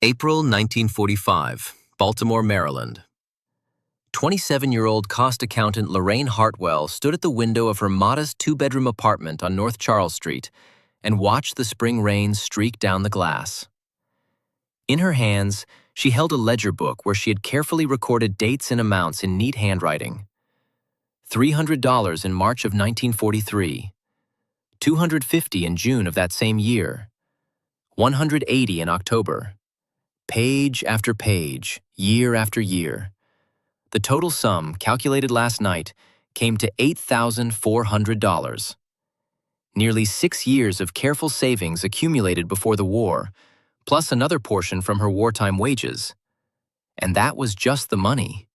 April 1945, Baltimore, Maryland. 27-year-old cost accountant Lorraine Hartwell stood at the window of her modest two-bedroom apartment on North Charles Street and watched the spring rain streak down the glass. In her hands, she held a ledger book where she had carefully recorded dates and amounts in neat handwriting. $300 in March of 1943, $250 in June of that same year, $180 in October. Page after page, year after year. The total sum, calculated last night, came to $8,400. Nearly 6 years of careful savings accumulated before the war, plus another portion from her wartime wages. And that was just the money.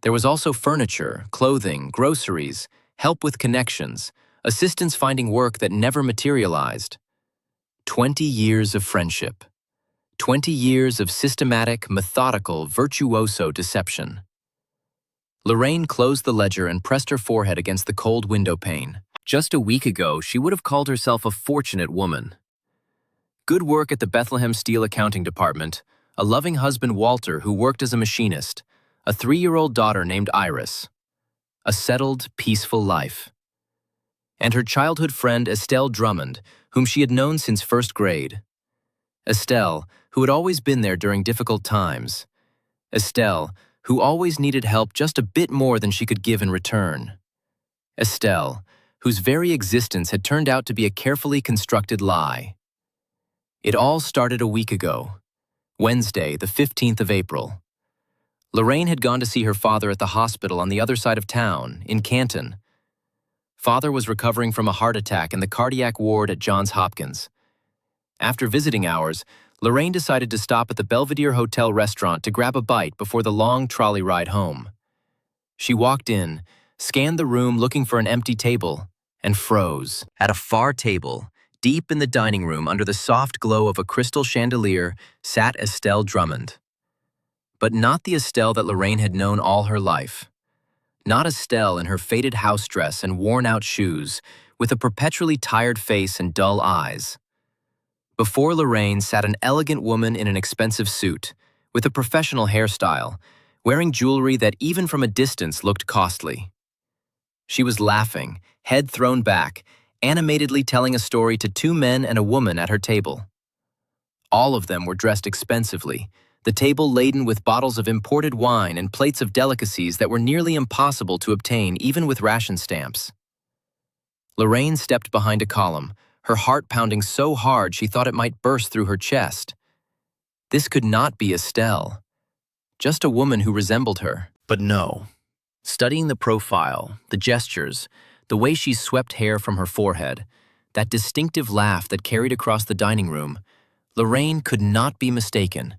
There was also furniture, clothing, groceries, help with connections, assistance finding work that never materialized. 20 years of friendship. 20 years of systematic, methodical, virtuoso deception. Lorraine closed the ledger and pressed her forehead against the cold window pane. Just a week ago, she would have called herself a fortunate woman. Good work at the Bethlehem Steel accounting department, a loving husband Walter who worked as a machinist, a 3-year-old daughter named Iris. A settled, peaceful life. And her childhood friend Estelle Drummond, whom she had known since first grade. Estelle, who had always been there during difficult times. Estelle, who always needed help just a bit more than she could give in return. Estelle, whose very existence had turned out to be a carefully constructed lie. It all started a week ago, Wednesday, the 15th of April. Lorraine had gone to see her father at the hospital on the other side of town, in Canton. Father was recovering from a heart attack in the cardiac ward at Johns Hopkins. After visiting hours, Lorraine decided to stop at the Belvedere Hotel restaurant to grab a bite before the long trolley ride home. She walked in, scanned the room looking for an empty table, and froze. At a far table, deep in the dining room under the soft glow of a crystal chandelier, sat Estelle Drummond. But not the Estelle that Lorraine had known all her life. Not Estelle in her faded house dress and worn-out shoes, with a perpetually tired face and dull eyes. Before Lorraine sat an elegant woman in an expensive suit, with a professional hairstyle, wearing jewelry that even from a distance looked costly. She was laughing, head thrown back, animatedly telling a story to 2 men and a woman at her table. All of them were dressed expensively, the table laden with bottles of imported wine and plates of delicacies that were nearly impossible to obtain even with ration stamps. Lorraine stepped behind a column, her heart pounding so hard she thought it might burst through her chest. This could not be Estelle. Just a woman who resembled her. But no. Studying the profile, the gestures, the way she swept hair from her forehead, that distinctive laugh that carried across the dining room, Lorraine could not be mistaken.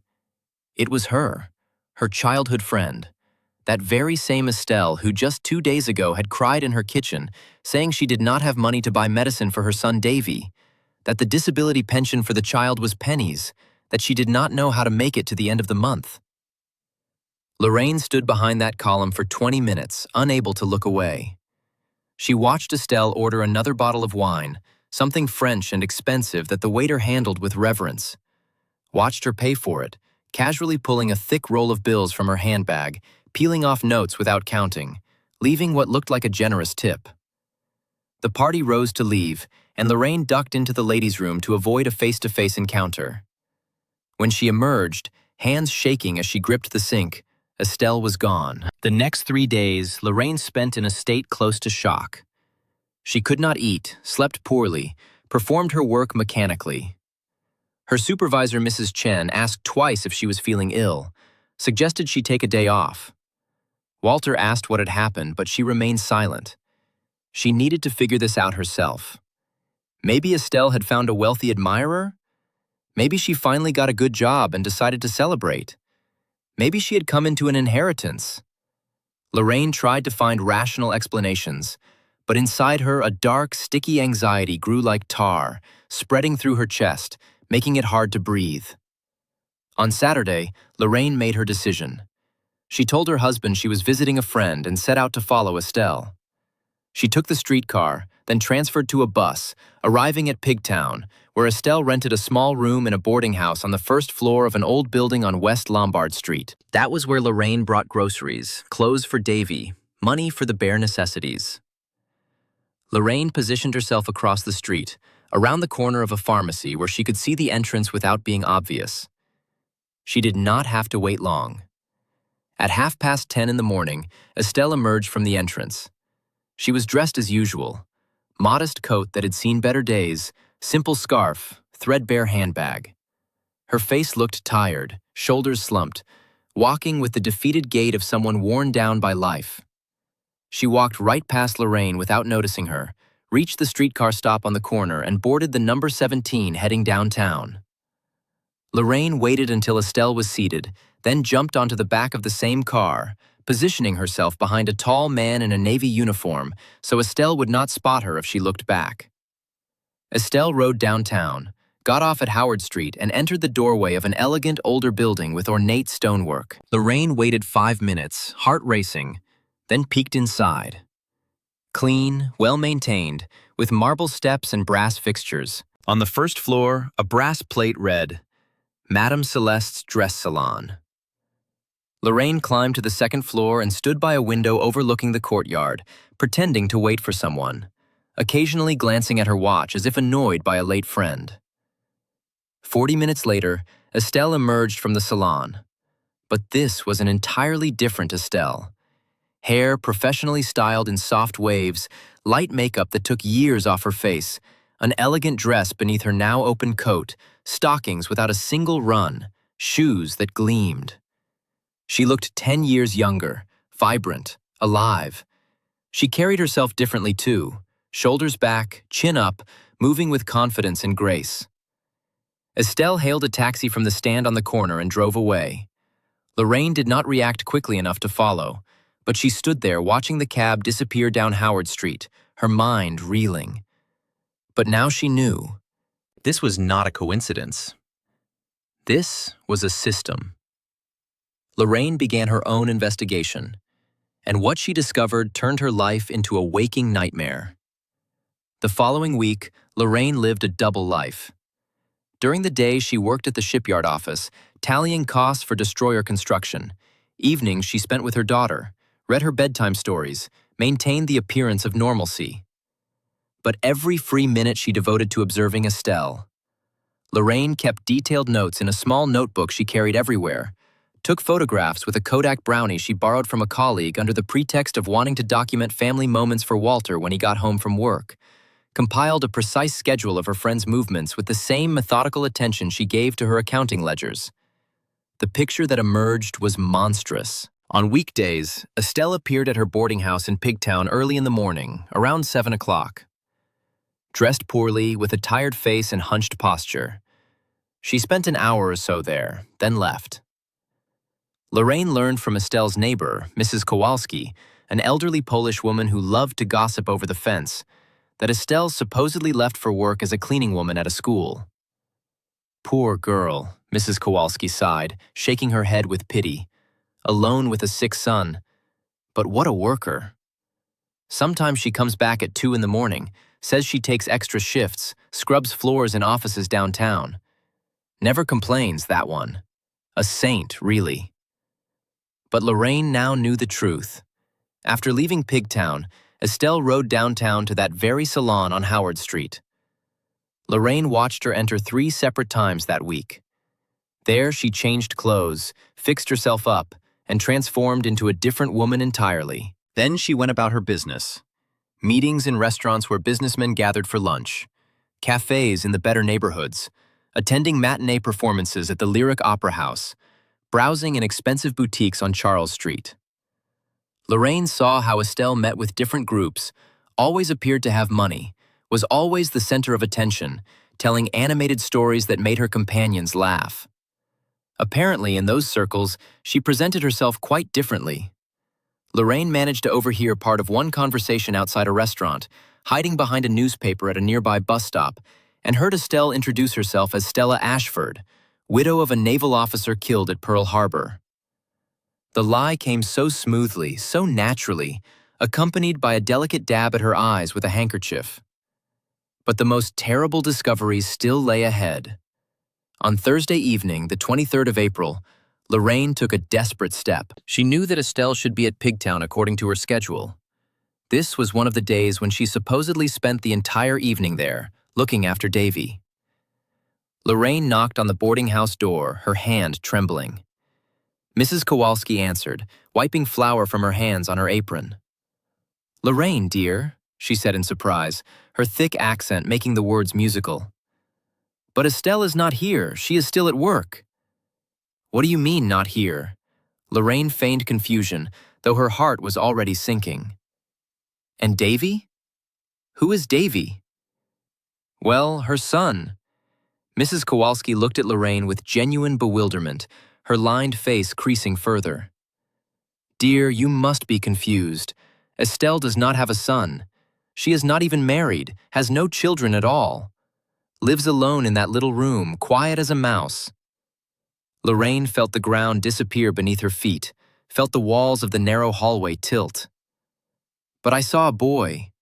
It was her childhood friend, that very same Estelle who just 2 days ago had cried in her kitchen, saying she did not have money to buy medicine for her son Davey, that the disability pension for the child was pennies, that she did not know how to make it to the end of the month. Lorraine stood behind that column for 20 minutes, unable to look away. She watched Estelle order another bottle of wine, something French and expensive that the waiter handled with reverence. Watched her pay for it, casually pulling a thick roll of bills from her handbag, peeling off notes without counting, leaving what looked like a generous tip. The party rose to leave, and Lorraine ducked into the ladies' room to avoid a face-to-face encounter. When she emerged, hands shaking as she gripped the sink, Estelle was gone. The next 3 days, Lorraine spent in a state close to shock. She could not eat, slept poorly, performed her work mechanically. Her supervisor, Mrs. Chen, asked twice if she was feeling ill, suggested she take a day off. Walter asked what had happened, but she remained silent. She needed to figure this out herself. Maybe Estelle had found a wealthy admirer? Maybe she finally got a good job and decided to celebrate. Maybe she had come into an inheritance. Lorraine tried to find rational explanations, but inside her a dark, sticky anxiety grew like tar, spreading through her chest, making it hard to breathe. On Saturday, Lorraine made her decision. She told her husband she was visiting a friend and set out to follow Estelle. She took the streetcar, then transferred to a bus, arriving at Pigtown, where Estelle rented a small room in a boarding house on the first floor of an old building on West Lombard Street. That was where Lorraine brought groceries, clothes for Davey, money for the bare necessities. Lorraine positioned herself across the street, around the corner of a pharmacy where she could see the entrance without being obvious. She did not have to wait long. At 10:30 in the morning, Estelle emerged from the entrance. She was dressed as usual. Modest coat that had seen better days, simple scarf, threadbare handbag. Her face looked tired, shoulders slumped, walking with the defeated gait of someone worn down by life. She walked right past Lorraine without noticing her, reached the streetcar stop on the corner, and boarded the number 17 heading downtown. Lorraine waited until Estelle was seated, then jumped onto the back of the same car, positioning herself behind a tall man in a navy uniform so Estelle would not spot her if she looked back. Estelle rode downtown, got off at Howard Street, and entered the doorway of an elegant older building with ornate stonework. Lorraine waited 5 minutes, heart racing, then peeked inside. Clean, well-maintained, with marble steps and brass fixtures. On the first floor, a brass plate read, Madame Celeste's Dress Salon. Lorraine climbed to the second floor and stood by a window overlooking the courtyard, pretending to wait for someone, occasionally glancing at her watch as if annoyed by a late friend. 40 minutes later, Estelle emerged from the salon. But this was an entirely different Estelle. Hair professionally styled in soft waves, light makeup that took years off her face, an elegant dress beneath her now open coat, stockings without a single run, shoes that gleamed. She looked 10 years younger, vibrant, alive. She carried herself differently too, shoulders back, chin up, moving with confidence and grace. Estelle hailed a taxi from the stand on the corner and drove away. Lorraine did not react quickly enough to follow, but she stood there watching the cab disappear down Howard Street, her mind reeling. But now she knew. This was not a coincidence. This was a system. Lorraine began her own investigation, and what she discovered turned her life into a waking nightmare. The following week, Lorraine lived a double life. During the day, she worked at the shipyard office, tallying costs for destroyer construction. Evenings she spent with her daughter, read her bedtime stories, maintained the appearance of normalcy. But every free minute she devoted to observing Estelle. Lorraine kept detailed notes in a small notebook she carried everywhere, took photographs with a Kodak Brownie she borrowed from a colleague under the pretext of wanting to document family moments for Walter when he got home from work, compiled a precise schedule of her friend's movements with the same methodical attention she gave to her accounting ledgers. The picture that emerged was monstrous. On weekdays, Estelle appeared at her boarding house in Pigtown early in the morning, around 7 o'clock. Dressed poorly, with a tired face and hunched posture. She spent an hour or so there, then left. Lorraine learned from Estelle's neighbor, Mrs. Kowalski, an elderly Polish woman who loved to gossip over the fence, that Estelle supposedly left for work as a cleaning woman at a school. Poor girl, Mrs. Kowalski sighed, shaking her head with pity. Alone with a sick son. But what a worker. Sometimes she comes back at 2 in the morning, says she takes extra shifts, scrubs floors in offices downtown. Never complains, that one. A saint, really. But Lorraine now knew the truth. After leaving Pigtown, Estelle rode downtown to that very salon on Howard Street. Lorraine watched her enter 3 separate times that week. There she changed clothes, fixed herself up, and transformed into a different woman entirely. Then she went about her business. Meetings in restaurants where businessmen gathered for lunch, cafes in the better neighborhoods, attending matinee performances at the Lyric Opera House, browsing in expensive boutiques on Charles Street. Lorraine saw how Estelle met with different groups, always appeared to have money, was always the center of attention, telling animated stories that made her companions laugh. Apparently, in those circles, she presented herself quite differently. Lorraine managed to overhear part of one conversation outside a restaurant, hiding behind a newspaper at a nearby bus stop, and heard Estelle introduce herself as Stella Ashford, widow of a naval officer killed at Pearl Harbor. The lie came so smoothly, so naturally, accompanied by a delicate dab at her eyes with a handkerchief. But the most terrible discoveries still lay ahead. On Thursday evening, the 23rd of April, Lorraine took a desperate step. She knew that Estelle should be at Pigtown according to her schedule. This was one of the days when she supposedly spent the entire evening there, looking after Davey. Lorraine knocked on the boarding house door, her hand trembling. Mrs. Kowalski answered, wiping flour from her hands on her apron. "Lorraine, dear," she said in surprise, her thick accent making the words musical. "But Estelle is not here. She is still at work." "What do you mean, not here?" Lorraine feigned confusion, though her heart was already sinking. "And Davey? Who is Davey?" "Well, her son." Mrs. Kowalski looked at Lorraine with genuine bewilderment, her lined face creasing further. "Dear, you must be confused. Estelle does not have a son. She is not even married, has no children at all. Lives alone in that little room, quiet as a mouse." Lorraine felt the ground disappear beneath her feet, felt the walls of the narrow hallway tilt. "But I saw a boy.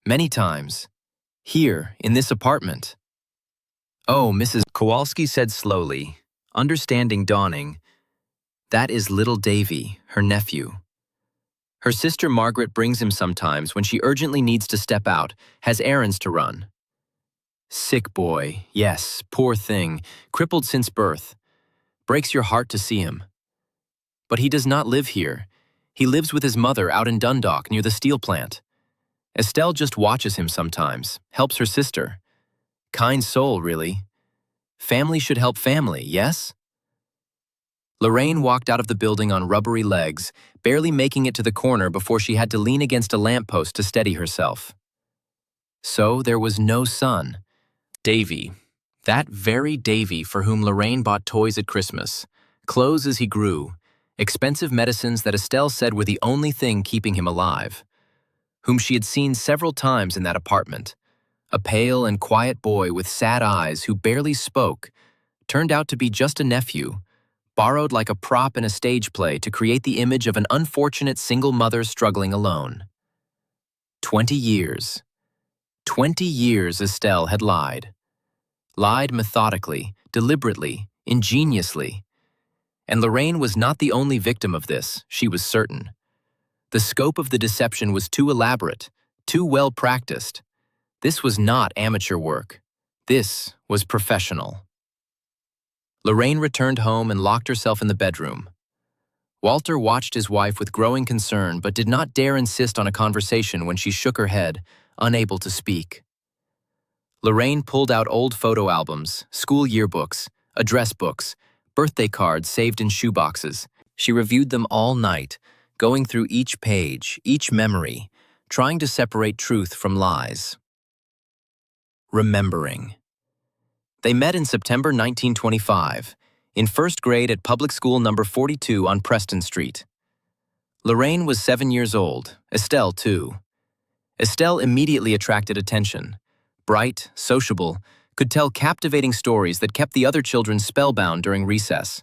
Many times. Here, in this apartment." "Oh," Mrs. Kowalski said slowly, understanding dawning. "That is little Davey, her nephew. Her sister Margaret brings him sometimes when she urgently needs to step out, has errands to run. Sick boy, yes, poor thing, crippled since birth. Breaks your heart to see him. But he does not live here. He lives with his mother out in Dundalk near the steel plant. Estelle just watches him sometimes, helps her sister. Kind soul, really. Family should help family, yes?" Lorraine walked out of the building on rubbery legs, barely making it to the corner before she had to lean against a lamppost to steady herself. So there was no son. Davey. That very Davey for whom Lorraine bought toys at Christmas, clothes as he grew, expensive medicines that Estelle said were the only thing keeping him alive, whom she had seen several times in that apartment. A pale and quiet boy with sad eyes who barely spoke, turned out to be just a nephew, borrowed like a prop in a stage play to create the image of an unfortunate single mother struggling alone. 20 years. 20 years Estelle had lied. Lied methodically, deliberately, ingeniously. And Lorraine was not the only victim of this, she was certain. The scope of the deception was too elaborate, too well practiced. This was not amateur work. This was professional. Lorraine returned home and locked herself in the bedroom. Walter watched his wife with growing concern but did not dare insist on a conversation when she shook her head, unable to speak. Lorraine pulled out old photo albums, school yearbooks, address books, birthday cards saved in shoeboxes. She reviewed them all night, going through each page, each memory, trying to separate truth from lies. Remembering. They met in September 1925, in first grade at public school number 42 on Preston Street. Lorraine was 7 years old, Estelle too. Estelle immediately attracted attention. Bright, sociable, could tell captivating stories that kept the other children spellbound during recess.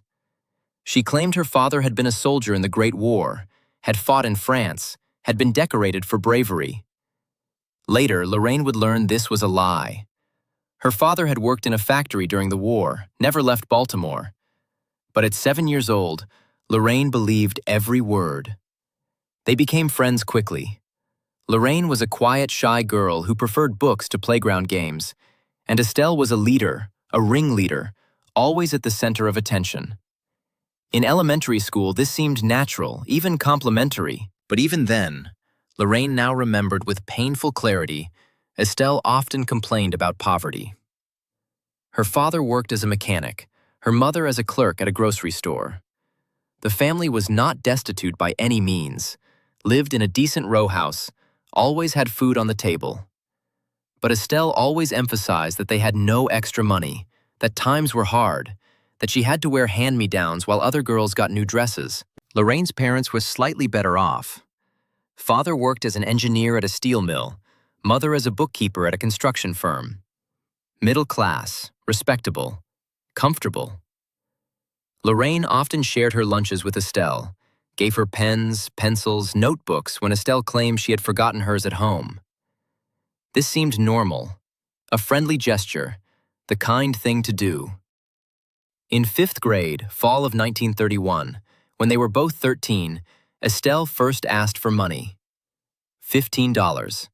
She claimed her father had been a soldier in the Great War, had fought in France, had been decorated for bravery. Later, Lorraine would learn this was a lie. Her father had worked in a factory during the war, never left Baltimore. But at 7 years old, Lorraine believed every word. They became friends quickly. Lorraine was a quiet, shy girl who preferred books to playground games, and Estelle was a leader, a ringleader, always at the center of attention. In elementary school, this seemed natural, even complimentary, but even then, Lorraine now remembered with painful clarity, Estelle often complained about poverty. Her father worked as a mechanic, her mother as a clerk at a grocery store. The family was not destitute by any means, lived in a decent row house, always had food on the table. But Estelle always emphasized that they had no extra money, that times were hard, that she had to wear hand-me-downs while other girls got new dresses. Lorraine's parents were slightly better off. Father worked as an engineer at a steel mill, mother as a bookkeeper at a construction firm. Middle class, respectable, comfortable. Lorraine often shared her lunches with Estelle, gave her pens, pencils, notebooks when Estelle claimed she had forgotten hers at home. This seemed normal, a friendly gesture, the kind thing to do. In 5th grade, fall of 1931, when they were both 13, Estelle first asked for money. $15,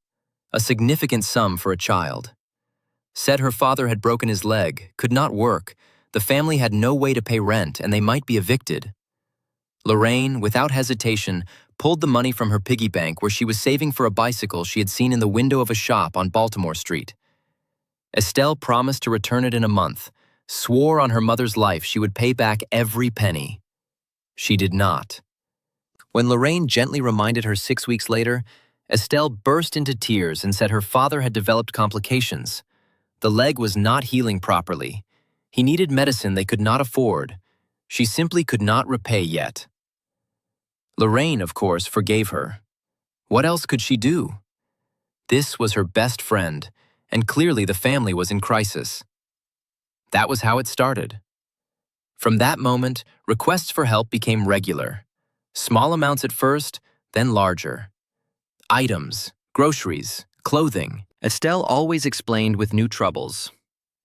a significant sum for a child. Said her father had broken his leg, could not work, the family had no way to pay rent, and they might be evicted. Lorraine, without hesitation, pulled the money from her piggy bank where she was saving for a bicycle she had seen in the window of a shop on Baltimore Street. Estelle promised to return it in a month, swore on her mother's life she would pay back every penny. She did not. When Lorraine gently reminded her 6 weeks later, Estelle burst into tears and said her father had developed complications. The leg was not healing properly. He needed medicine they could not afford. She simply could not repay yet. Lorraine, of course, forgave her. What else could she do? This was her best friend, and clearly the family was in crisis. That was how it started. From that moment, requests for help became regular. Small amounts at first, then larger. Items, groceries, clothing. Estelle always explained with new troubles.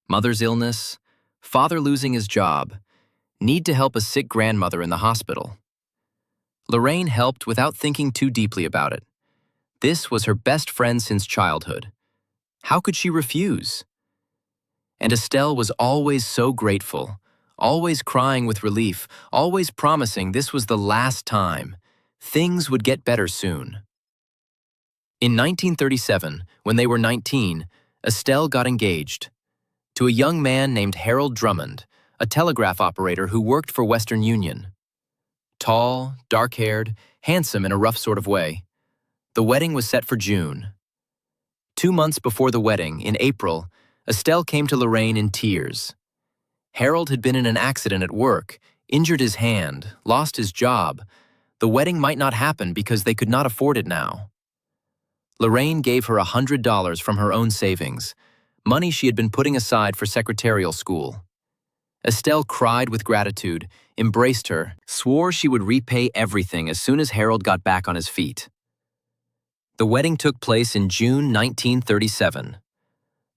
Mother's illness, father losing his job, need to help a sick grandmother in the hospital. Lorraine helped without thinking too deeply about it. This was her best friend since childhood. How could she refuse? And Estelle was always so grateful, always crying with relief, always promising this was the last time. Things would get better soon. In 1937, when they were 19, Estelle got engaged to a young man named Harold Drummond, a telegraph operator who worked for Western Union. Tall, dark-haired, handsome in a rough sort of way. The wedding was set for June. 2 months before the wedding, in April, Estelle came to Lorraine in tears. Harold had been in an accident at work, injured his hand, lost his job. The wedding might not happen because they could not afford it now. Lorraine gave her $100 from her own savings, money she had been putting aside for secretarial school. Estelle cried with gratitude, embraced her, swore she would repay everything as soon as Harold got back on his feet. The wedding took place in June 1937.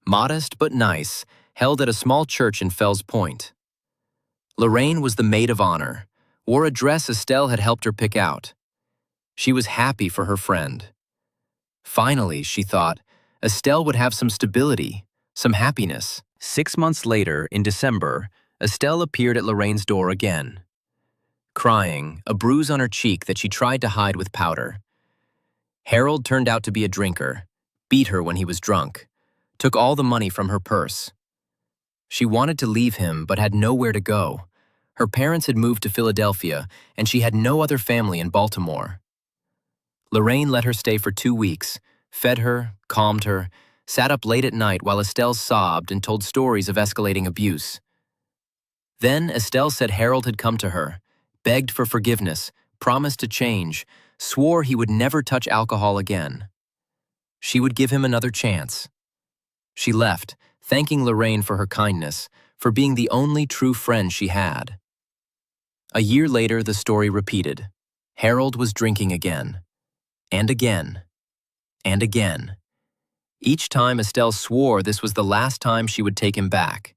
Modest but nice, held at a small church in Fells Point. Lorraine was the maid of honor, wore a dress Estelle had helped her pick out. She was happy for her friend. Finally, she thought, Estelle would have some stability, some happiness. 6 months later, in December, Estelle appeared at Lorraine's door again. Crying, a bruise on her cheek that she tried to hide with powder. Harold turned out to be a drinker, beat her when he was drunk, took all the money from her purse. She wanted to leave him but had nowhere to go. Her parents had moved to Philadelphia, and she had no other family in Baltimore. Lorraine let her stay for 2 weeks, fed her, calmed her, sat up late at night while Estelle sobbed and told stories of escalating abuse. Then Estelle said Harold had come to her, begged for forgiveness, promised to change, swore he would never touch alcohol again. She would give him another chance. She left, thanking Lorraine for her kindness, for being the only true friend she had. A year later, the story repeated. Harold was drinking again. And again. And again. Each time Estelle swore this was the last time she would take him back.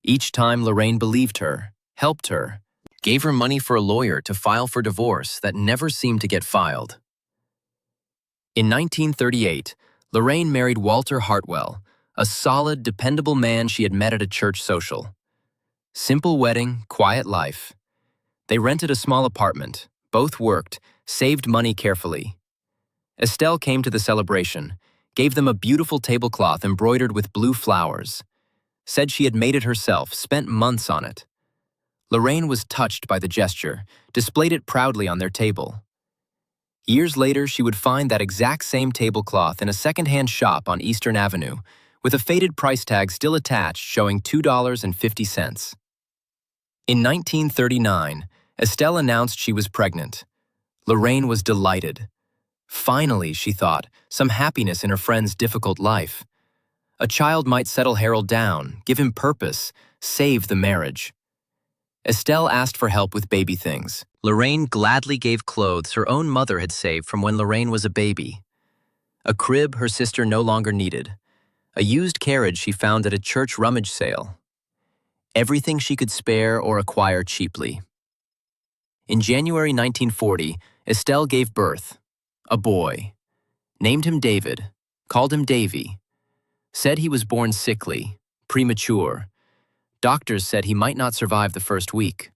Each time Lorraine believed her, helped her, gave her money for a lawyer to file for divorce that never seemed to get filed. In 1938, Lorraine married Walter Hartwell, a solid, dependable man she had met at a church social. Simple wedding, quiet life. They rented a small apartment, both worked, saved money carefully. Estelle came to the celebration, gave them a beautiful tablecloth embroidered with blue flowers. Said she had made it herself, spent months on it. Lorraine was touched by the gesture, displayed it proudly on their table. Years later, she would find that exact same tablecloth in a second-hand shop on Eastern Avenue, with a faded price tag still attached showing $2.50. In 1939, Estelle announced she was pregnant. Lorraine was delighted. Finally, she thought, some happiness in her friend's difficult life. A child might settle Harold down, give him purpose, save the marriage. Estelle asked for help with baby things. Lorraine gladly gave clothes her own mother had saved from when Lorraine was a baby. A crib her sister no longer needed. A used carriage she found at a church rummage sale. Everything she could spare or acquire cheaply. In January 1940, Estelle gave birth. A boy. Named him David. Called him Davey. Said he was born sickly, premature. Doctors said he might not survive the first week.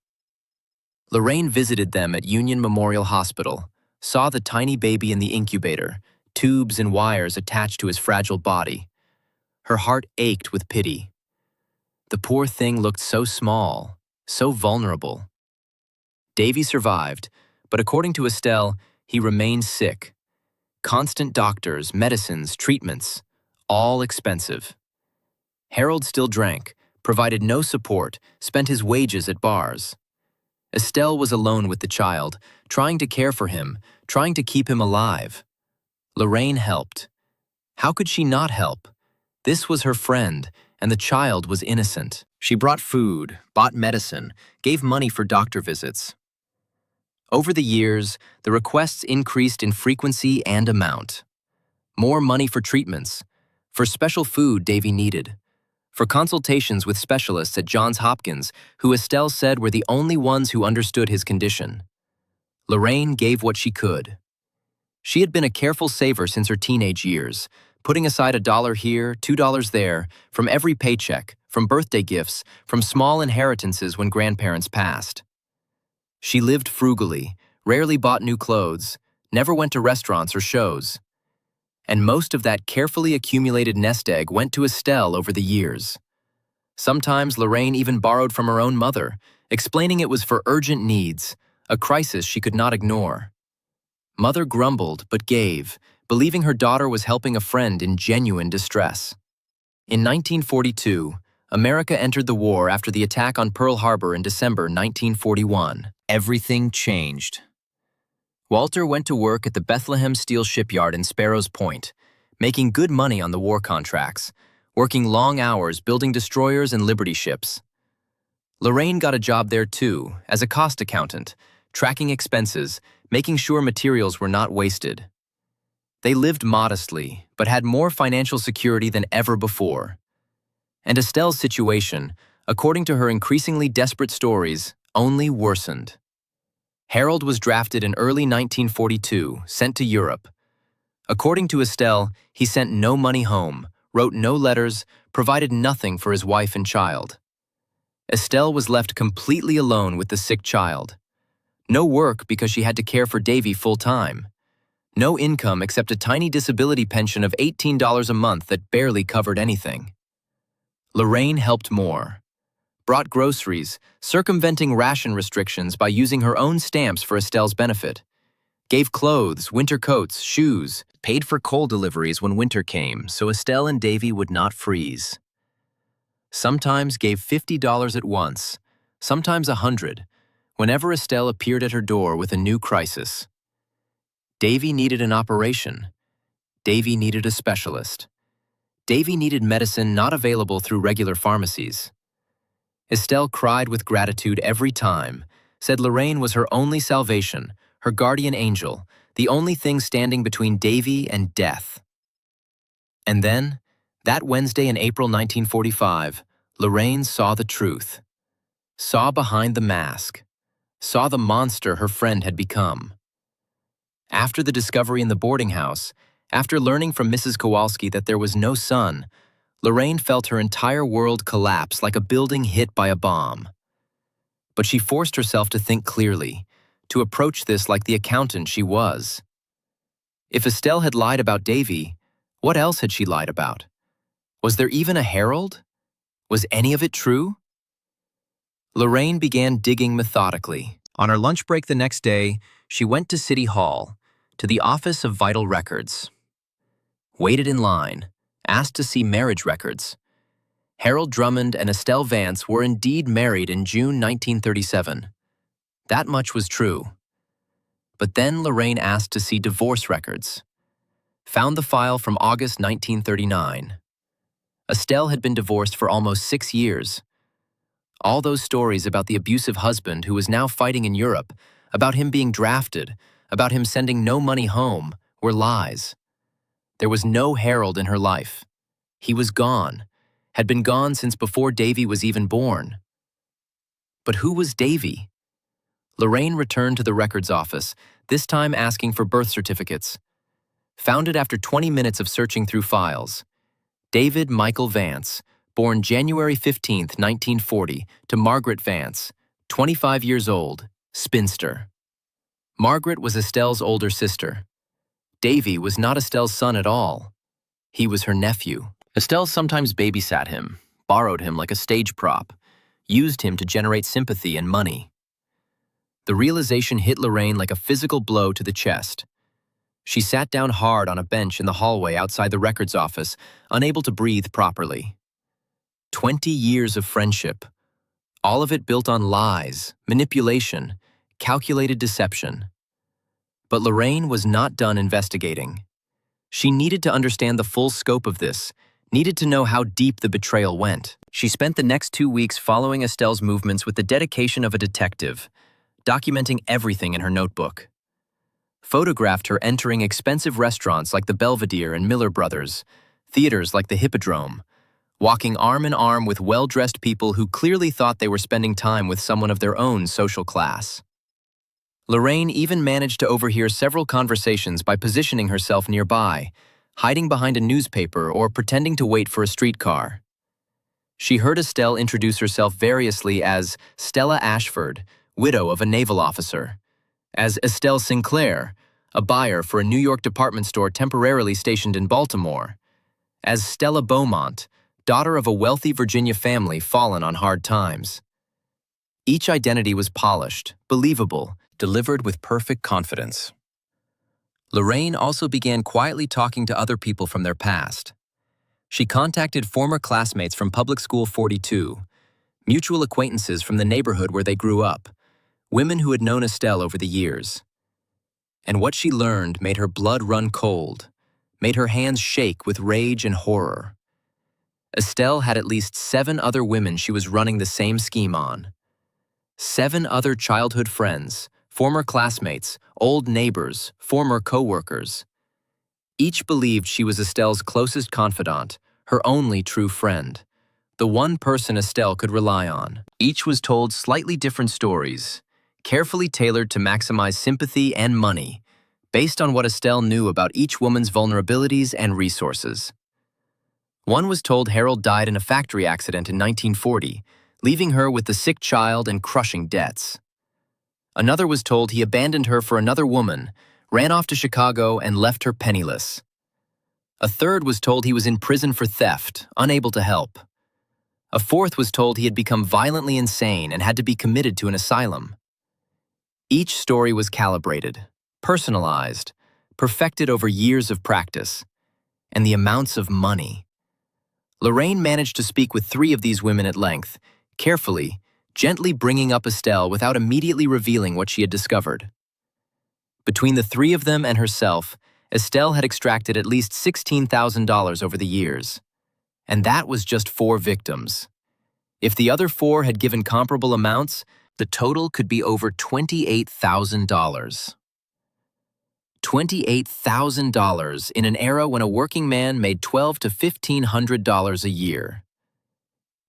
Lorraine visited them at Union Memorial Hospital, saw the tiny baby in the incubator, tubes and wires attached to his fragile body. Her heart ached with pity. The poor thing looked so small, so vulnerable. Davey survived, but according to Estelle, he remained sick. Constant doctors, medicines, treatments, all expensive. Harold still drank, provided no support, spent his wages at bars. Estelle was alone with the child, trying to care for him, trying to keep him alive. Lorraine helped. How could she not help? This was her friend, and the child was innocent. She brought food, bought medicine, gave money for doctor visits. Over the years, the requests increased in frequency and amount. More money for treatments, for special food Davey needed, for consultations with specialists at Johns Hopkins, who Estelle said were the only ones who understood his condition. Lorraine gave what she could. She had been a careful saver since her teenage years, putting aside $1 here, $2 there, from every paycheck, from birthday gifts, from small inheritances when grandparents passed. She lived frugally, rarely bought new clothes, never went to restaurants or shows. And most of that carefully accumulated nest egg went to Estelle over the years. Sometimes Lorraine even borrowed from her own mother, explaining it was for urgent needs, a crisis she could not ignore. Mother grumbled but gave, believing her daughter was helping a friend in genuine distress. In 1942, America entered the war after the attack on Pearl Harbor in December 1941. Everything changed. Walter went to work at the Bethlehem Steel shipyard in Sparrows Point, making good money on the war contracts, working long hours building destroyers and Liberty ships. Lorraine got a job there too, as a cost accountant, tracking expenses, making sure materials were not wasted. They lived modestly, but had more financial security than ever before. And Estelle's situation, according to her increasingly desperate stories, only worsened. Harold was drafted in early 1942, sent to Europe. According to Estelle, he sent no money home, wrote no letters, provided nothing for his wife and child. Estelle was left completely alone with the sick child. No work because she had to care for Davey full-time. No income except a tiny disability pension of $18 a month that barely covered anything. Lorraine helped more. Brought groceries, circumventing ration restrictions by using her own stamps for Estelle's benefit. Gave clothes, winter coats, shoes, paid for coal deliveries when winter came so Estelle and Davey would not freeze. Sometimes gave $50 at once, sometimes $100, whenever Estelle appeared at her door with a new crisis. Davey needed an operation. Davey needed a specialist. Davey needed medicine not available through regular pharmacies. Estelle cried with gratitude every time, said Lorraine was her only salvation, her guardian angel, the only thing standing between Davey and death. And then, that Wednesday in April 1945, Lorraine saw the truth. Saw behind the mask. Saw the monster her friend had become. After the discovery in the boarding house, after learning from Mrs. Kowalski that there was no son, Lorraine felt her entire world collapse like a building hit by a bomb. But she forced herself to think clearly, to approach this like the accountant she was. If Estelle had lied about Davey, what else had she lied about? Was there even a Harold? Was any of it true? Lorraine began digging methodically. On her lunch break the next day, she went to City Hall, to the Office of Vital Records. Waited in line, asked to see marriage records. Harold Drummond and Estelle Vance were indeed married in June 1937. That much was true. But then Lorraine asked to see divorce records. Found the file from August 1939. Estelle had been divorced for almost 6 years. All those stories about the abusive husband who was now fighting in Europe, about him being drafted, about him sending no money home, were lies. There was no Harold in her life. He was gone, had been gone since before Davey was even born. But who was Davey? Lorraine returned to the records office, this time asking for birth certificates. Found it after 20 minutes of searching through files. David Michael Vance, born January 15, 1940, to Margaret Vance, 25 years old, spinster. Margaret was Estelle's older sister. Davey was not Estelle's son at all. He was her nephew. Estelle sometimes babysat him, borrowed him like a stage prop, used him to generate sympathy and money. The realization hit Lorraine like a physical blow to the chest. She sat down hard on a bench in the hallway outside the records office, unable to breathe properly. 20 years of friendship, all of it built on lies, manipulation, calculated deception. But Lorraine was not done investigating. She needed to understand the full scope of this, needed to know how deep the betrayal went. She spent the next 2 weeks following Estelle's movements with the dedication of a detective, documenting everything in her notebook. Photographed her entering expensive restaurants like the Belvedere and Miller Brothers, theaters like the Hippodrome, walking arm in arm with well-dressed people who clearly thought they were spending time with someone of their own social class. Lorraine even managed to overhear several conversations by positioning herself nearby, hiding behind a newspaper or pretending to wait for a streetcar. She heard Estelle introduce herself variously as Stella Ashford, widow of a naval officer, as Estelle Sinclair, a buyer for a New York department store temporarily stationed in Baltimore, as Stella Beaumont, daughter of a wealthy Virginia family fallen on hard times. Each identity was polished, believable, delivered with perfect confidence. Lorraine also began quietly talking to other people from their past. She contacted former classmates from Public School 42, mutual acquaintances from the neighborhood where they grew up, women who had known Estelle over the years. And what she learned made her blood run cold, made her hands shake with rage and horror. Estelle had at least 7 other women she was running the same scheme on. 7 other childhood friends, former classmates, old neighbors, former co-workers. Each believed she was Estelle's closest confidant, her only true friend, the one person Estelle could rely on. Each was told slightly different stories, carefully tailored to maximize sympathy and money, based on what Estelle knew about each woman's vulnerabilities and resources. One was told Harold died in a factory accident in 1940, leaving her with the sick child and crushing debts. Another was told he abandoned her for another woman, ran off to Chicago, and left her penniless. A third was told he was in prison for theft, unable to help. A fourth was told he had become violently insane and had to be committed to an asylum. Each story was calibrated, personalized, perfected over years of practice, and the amounts of money. Lorraine managed to speak with 3 of these women at length, carefully, gently bringing up Estelle without immediately revealing what she had discovered. Between the 3 of them and herself, Estelle had extracted at least $16,000 over the years. And that was just 4 victims. If the other 4 had given comparable amounts, the total could be over $28,000. $28,000 in an era when a working man made $1,200 to $1,500 a year.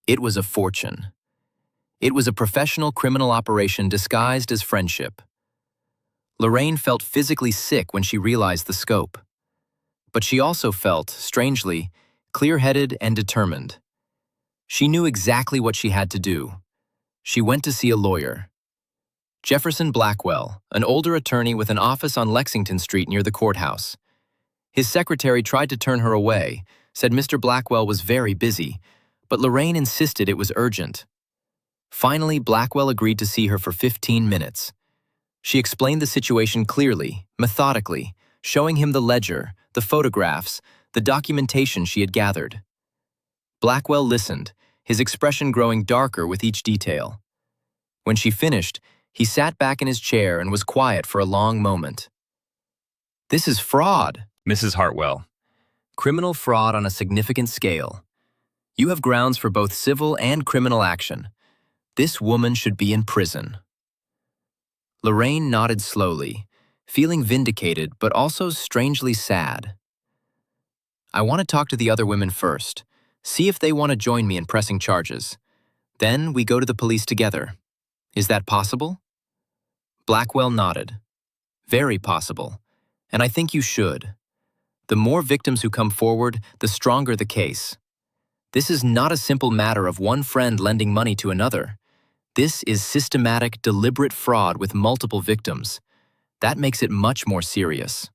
It was a fortune. It was a professional criminal operation disguised as friendship. Lorraine felt physically sick when she realized the scope. But she also felt, strangely, clear-headed and determined. She knew exactly what she had to do. She went to see a lawyer. Jefferson Blackwell, an older attorney with an office on Lexington Street near the courthouse. His secretary tried to turn her away, said Mr. Blackwell was very busy, but Lorraine insisted it was urgent. Finally, Blackwell agreed to see her for 15 minutes. She explained the situation clearly, methodically, showing him the ledger, the photographs, the documentation she had gathered. Blackwell listened, his expression growing darker with each detail. When she finished, he sat back in his chair and was quiet for a long moment. "This is fraud, Mrs. Hartwell. criminal fraud on a significant scale. You have grounds for both civil and criminal action. This woman should be in prison. Lorraine nodded slowly, feeling vindicated but also strangely sad. I want to talk to the other women first, see if they want to join me in pressing charges. Then we go to the police together. Is that possible? Blackwell nodded. Very possible, and I think you should. The more victims who come forward, the stronger the case. This is not a simple matter of one friend lending money to another. This is systematic, deliberate fraud with multiple victims. That makes it much more serious.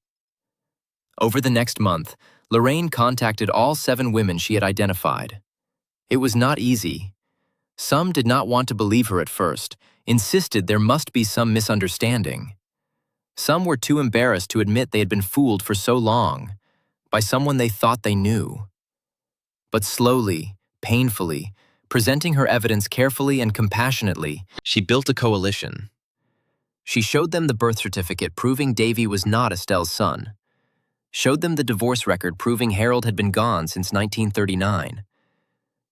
Over the next month, Lorraine contacted all 7 women she had identified. It was not easy. Some did not want to believe her at first, insisted there must be some misunderstanding. Some were too embarrassed to admit they had been fooled for so long, by someone they thought they knew. But slowly, painfully, presenting her evidence carefully and compassionately, she built a coalition. She showed them the birth certificate proving Davey was not Estelle's son, showed them the divorce record proving Harold had been gone since 1939,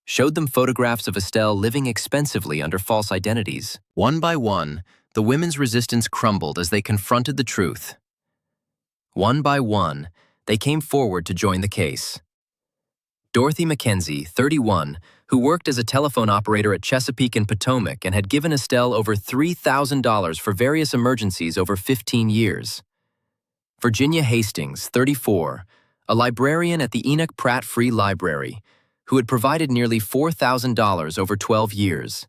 showed them photographs of Estelle living expensively under false identities. One by one, the women's resistance crumbled as they confronted the truth. One by one, they came forward to join the case. Dorothy Mackenzie, 31, who worked as a telephone operator at Chesapeake and Potomac and had given Estelle over $3,000 for various emergencies over 15 years. Virginia Hastings, 34, a librarian at the Enoch Pratt Free Library, who had provided nearly $4,000 over 12 years.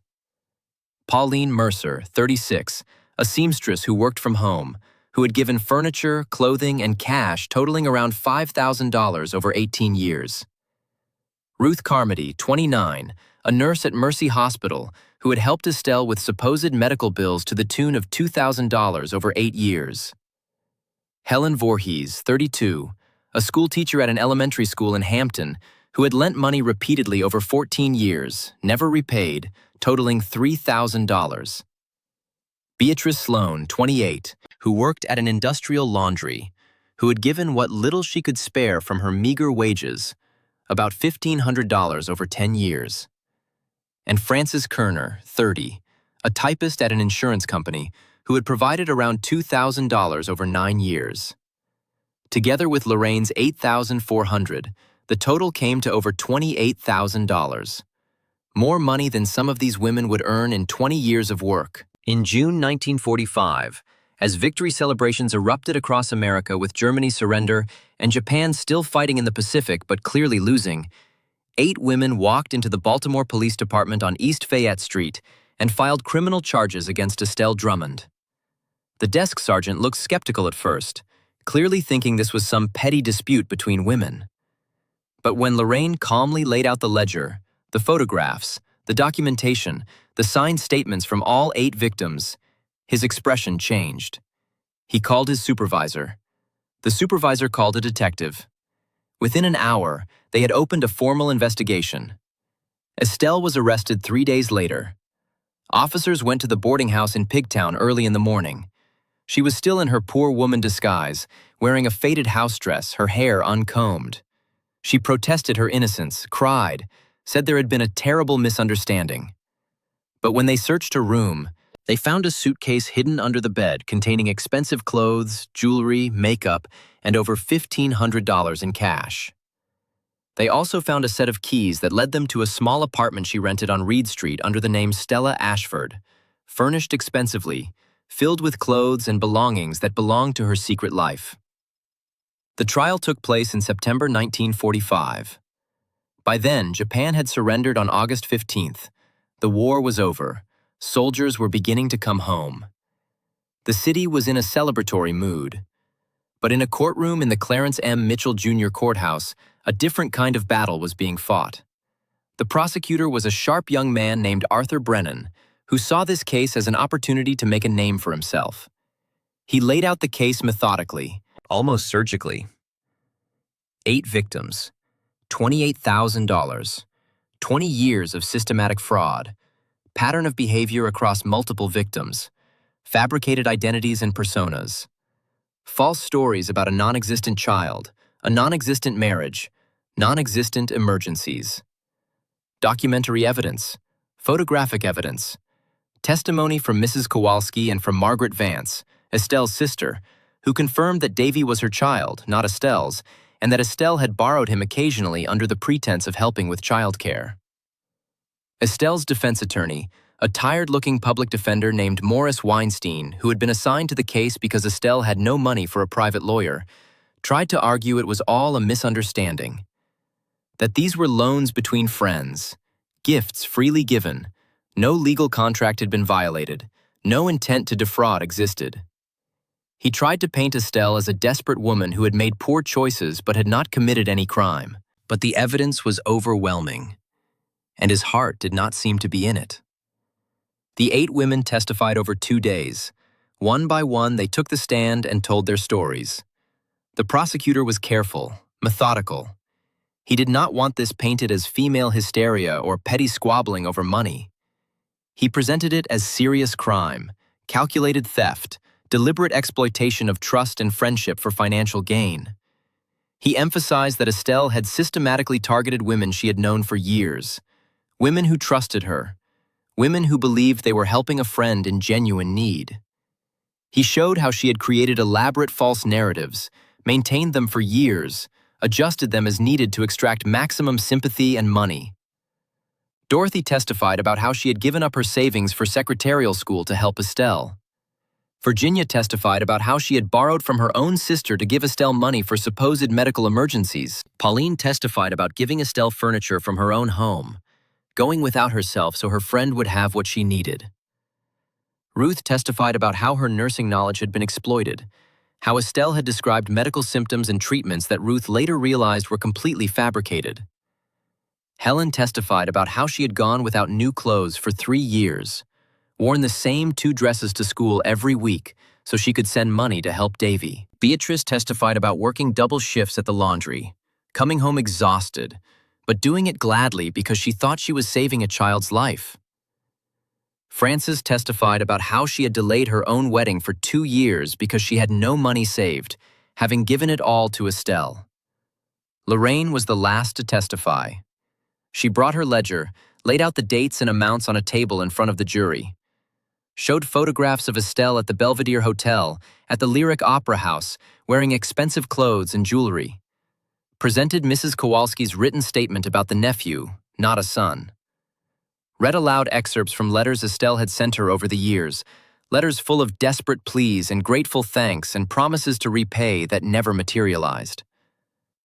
Pauline Mercer, 36, a seamstress who worked from home, who had given furniture, clothing, and cash totaling around $5,000 over 18 years. Ruth Carmody, 29, a nurse at Mercy Hospital, who had helped Estelle with supposed medical bills to the tune of $2,000 over 8 years. Helen Voorhees, 32, a schoolteacher at an elementary school in Hampton, who had lent money repeatedly over 14 years, never repaid, totaling $3,000. Beatrice Sloan, 28, who worked at an industrial laundry, who had given what little she could spare from her meager wages, about $1,500 over 10 years. And Frances Kerner, 30, a typist at an insurance company, who had provided around $2,000 over 9 years. Together with Lorraine's $8,400, the total came to over $28,000. More money than some of these women would earn in 20 years of work. In June 1945, as victory celebrations erupted across America with Germany's surrender and Japan still fighting in the Pacific but clearly losing, 8 women walked into the Baltimore Police Department on East Fayette Street and filed criminal charges against Estelle Drummond. The desk sergeant looked skeptical at first, clearly thinking this was some petty dispute between women. But when Lorraine calmly laid out the ledger, the photographs, the documentation, the signed statements from all 8 victims, his expression changed. He called his supervisor. The supervisor called a detective. Within an hour, they had opened a formal investigation. Estelle was arrested 3 days later. Officers went to the boarding house in Pigtown early in the morning. She was still in her poor woman disguise, wearing a faded house dress, her hair uncombed. She protested her innocence, cried, said there had been a terrible misunderstanding. But when they searched her room, they found a suitcase hidden under the bed containing expensive clothes, jewelry, makeup, and over $1,500 in cash. They also found a set of keys that led them to a small apartment she rented on Reed Street under the name Stella Ashford, furnished expensively, filled with clothes and belongings that belonged to her secret life. The trial took place in September 1945. By then, Japan had surrendered on August 15th. The war was over. Soldiers were beginning to come home. The city was in a celebratory mood. But in a courtroom in the Clarence M. Mitchell Jr. Courthouse, a different kind of battle was being fought. The prosecutor was a sharp young man named Arthur Brennan, who saw this case as an opportunity to make a name for himself. He laid out the case methodically, almost surgically. 8 victims, $28,000, 20 years of systematic fraud, pattern of behavior across multiple victims, fabricated identities and personas, false stories about a non-existent child, a non-existent marriage, non-existent emergencies, documentary evidence, photographic evidence, Testimony from Mrs. Kowalski and from Margaret Vance, Estelle's sister, who confirmed that Davey was her child, not Estelle's, and that Estelle had borrowed him occasionally under the pretense of helping with childcare. Estelle's defense attorney, a tired-looking public defender named Morris Weinstein, who had been assigned to the case because Estelle had no money for a private lawyer, tried to argue it was all a misunderstanding. That these were loans between friends, gifts freely given, no legal contract had been violated, no intent to defraud existed. He tried to paint Estelle as a desperate woman who had made poor choices but had not committed any crime. But the evidence was overwhelming, and his heart did not seem to be in it. The 8 women testified over 2 days. One by one, they took the stand and told their stories. The prosecutor was careful, methodical. He did not want this painted as female hysteria or petty squabbling over money. He presented it as serious crime, calculated theft, deliberate exploitation of trust and friendship for financial gain. He emphasized that Estelle had systematically targeted women she had known for years, women who trusted her, women who believed they were helping a friend in genuine need. He showed how she had created elaborate false narratives, maintained them for years, adjusted them as needed to extract maximum sympathy and money. Dorothy testified about how she had given up her savings for secretarial school to help Estelle. Virginia testified about how she had borrowed from her own sister to give Estelle money for supposed medical emergencies. Pauline testified about giving Estelle furniture from her own home, going without herself so her friend would have what she needed. Ruth testified about how her nursing knowledge had been exploited, how Estelle had described medical symptoms and treatments that Ruth later realized were completely fabricated. Helen testified about how she had gone without new clothes for 3 years, worn the same 2 dresses to school every week so she could send money to help Davey. Beatrice testified about working double shifts at the laundry, coming home exhausted, but doing it gladly because she thought she was saving a child's life. Frances testified about how she had delayed her own wedding for 2 years because she had no money saved, having given it all to Estelle. Lorraine was the last to testify. She brought her ledger, laid out the dates and amounts on a table in front of the jury, showed photographs of Estelle at the Belvedere Hotel, at the Lyric Opera House, wearing expensive clothes and jewelry, presented Mrs. Kowalski's written statement about the nephew, not a son, read aloud excerpts from letters Estelle had sent her over the years, letters full of desperate pleas and grateful thanks and promises to repay that never materialized.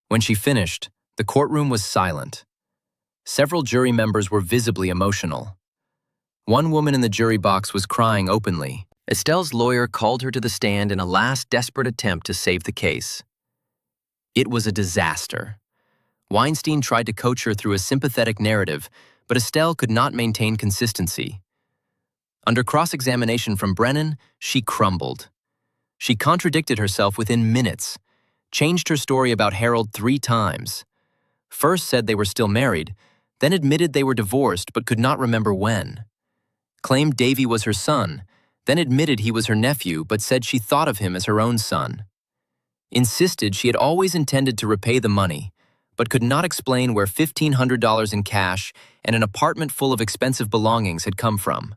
When she finished, the courtroom was silent. Several jury members were visibly emotional. One woman in the jury box was crying openly. Estelle's lawyer called her to the stand in a last desperate attempt to save the case. It was a disaster. Weinstein tried to coach her through a sympathetic narrative, but Estelle could not maintain consistency. Under cross-examination from Brennan, she crumbled. She contradicted herself within minutes, changed her story about Harold 3 times. First said they were still married, then admitted they were divorced but could not remember when. Claimed Davey was her son, then admitted he was her nephew but said she thought of him as her own son. Insisted she had always intended to repay the money, but could not explain where $1,500 in cash and an apartment full of expensive belongings had come from.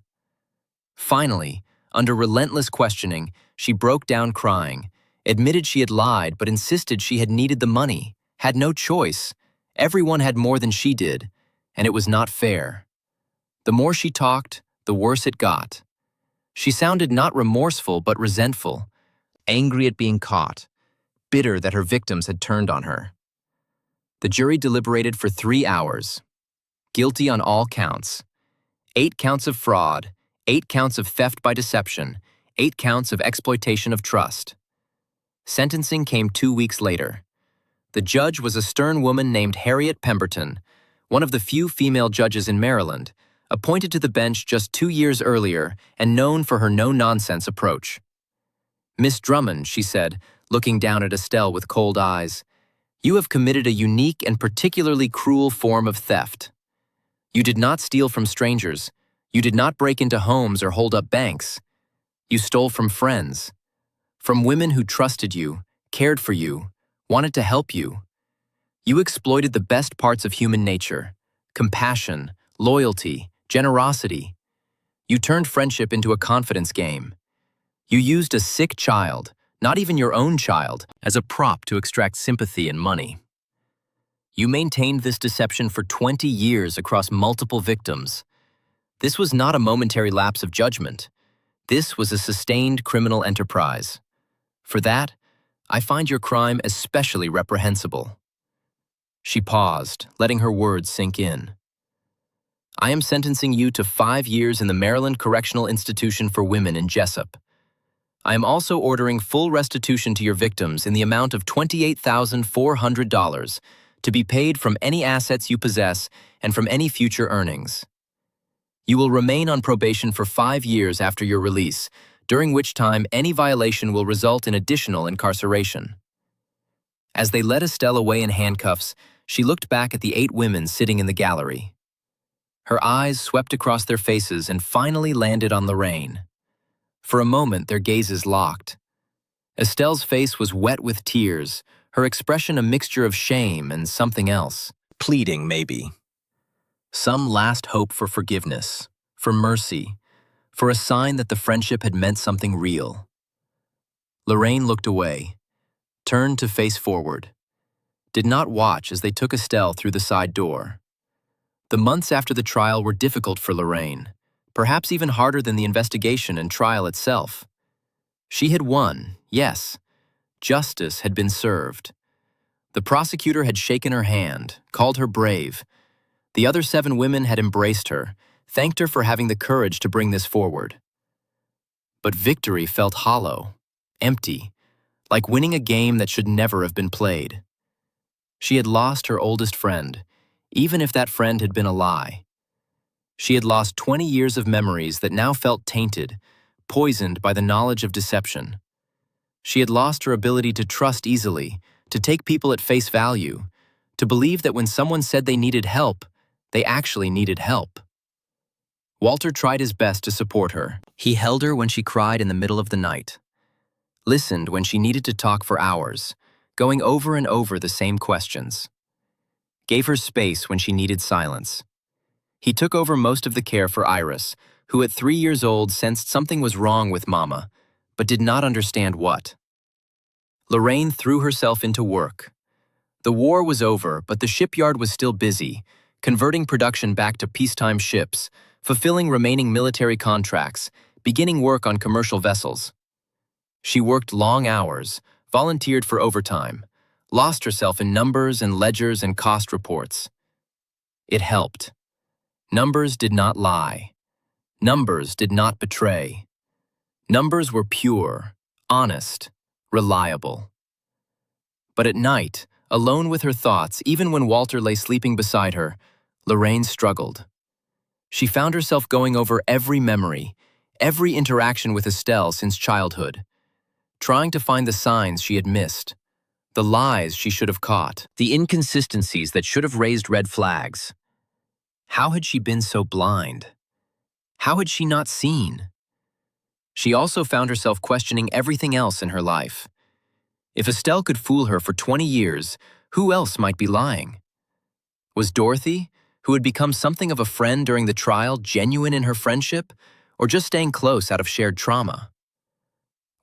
Finally, under relentless questioning, she broke down crying, admitted she had lied but insisted she had needed the money, had no choice. Everyone had more than she did, and it was not fair. The more she talked, the worse it got. She sounded not remorseful but resentful, angry at being caught, bitter that her victims had turned on her. The jury deliberated for 3 hours. Guilty on all counts. 8 counts of fraud, 8 counts of theft by deception, 8 counts of exploitation of trust. Sentencing came 2 weeks later. The judge was a stern woman named Harriet Pemberton, one of the few female judges in Maryland, appointed to the bench just 2 years earlier and known for her no-nonsense approach. "Miss Drummond," she said, looking down at Estelle with cold eyes, "you have committed a unique and particularly cruel form of theft. You did not steal from strangers. You did not break into homes or hold up banks. You stole from friends, from women who trusted you, cared for you, wanted to help you. You exploited the best parts of human nature: compassion, loyalty, generosity. You turned friendship into a confidence game. You used a sick child, not even your own child, as a prop to extract sympathy and money. You maintained this deception for 20 years across multiple victims. This was not a momentary lapse of judgment. This was a sustained criminal enterprise. For that, I find your crime especially reprehensible." She paused, letting her words sink in. "I am sentencing you to 5 years in the Maryland Correctional Institution for Women in Jessup. I am also ordering full restitution to your victims in the amount of $28,400 to be paid from any assets you possess and from any future earnings. You will remain on probation for 5 years after your release, during which time any violation will result in additional incarceration." As they led Estelle away in handcuffs, she looked back at the 8 women sitting in the gallery. Her eyes swept across their faces and finally landed on Lorraine. For a moment, their gazes locked. Estelle's face was wet with tears, her expression a mixture of shame and something else. Pleading, maybe. Some last hope for forgiveness, for mercy, for a sign that the friendship had meant something real. Lorraine looked away, turned to face forward, did not watch as they took Estelle through the side door. The months after the trial were difficult for Lorraine, perhaps even harder than the investigation and trial itself. She had won, yes. Justice had been served. The prosecutor had shaken her hand, called her brave. The other 7 women had embraced her, thanked her for having the courage to bring this forward. But victory felt hollow, empty, like winning a game that should never have been played. She had lost her oldest friend, even if that friend had been a lie. She had lost 20 years of memories that now felt tainted, poisoned by the knowledge of deception. She had lost her ability to trust easily, to take people at face value, to believe that when someone said they needed help, they actually needed help. Walter tried his best to support her. He held her when she cried in the middle of the night, listened when she needed to talk for hours, going over and over the same questions, gave her space when she needed silence. He took over most of the care for Iris, who at 3 years old sensed something was wrong with Mama, but did not understand what. Lorraine threw herself into work. The war was over, but the shipyard was still busy, converting production back to peacetime ships, fulfilling remaining military contracts, beginning work on commercial vessels. She worked long hours, volunteered for overtime, lost herself in numbers and ledgers and cost reports. It helped. Numbers did not lie. Numbers did not betray. Numbers were pure, honest, reliable. But at night, alone with her thoughts, even when Walter lay sleeping beside her, Lorraine struggled. She found herself going over every memory, every interaction with Estelle since childhood, trying to find the signs she had missed, the lies she should have caught, the inconsistencies that should have raised red flags. How had she been so blind? How had she not seen? She also found herself questioning everything else in her life. If Estelle could fool her for 20 years, who else might be lying? Was Dorothy, who had become something of a friend during the trial, genuine in her friendship, or just staying close out of shared trauma?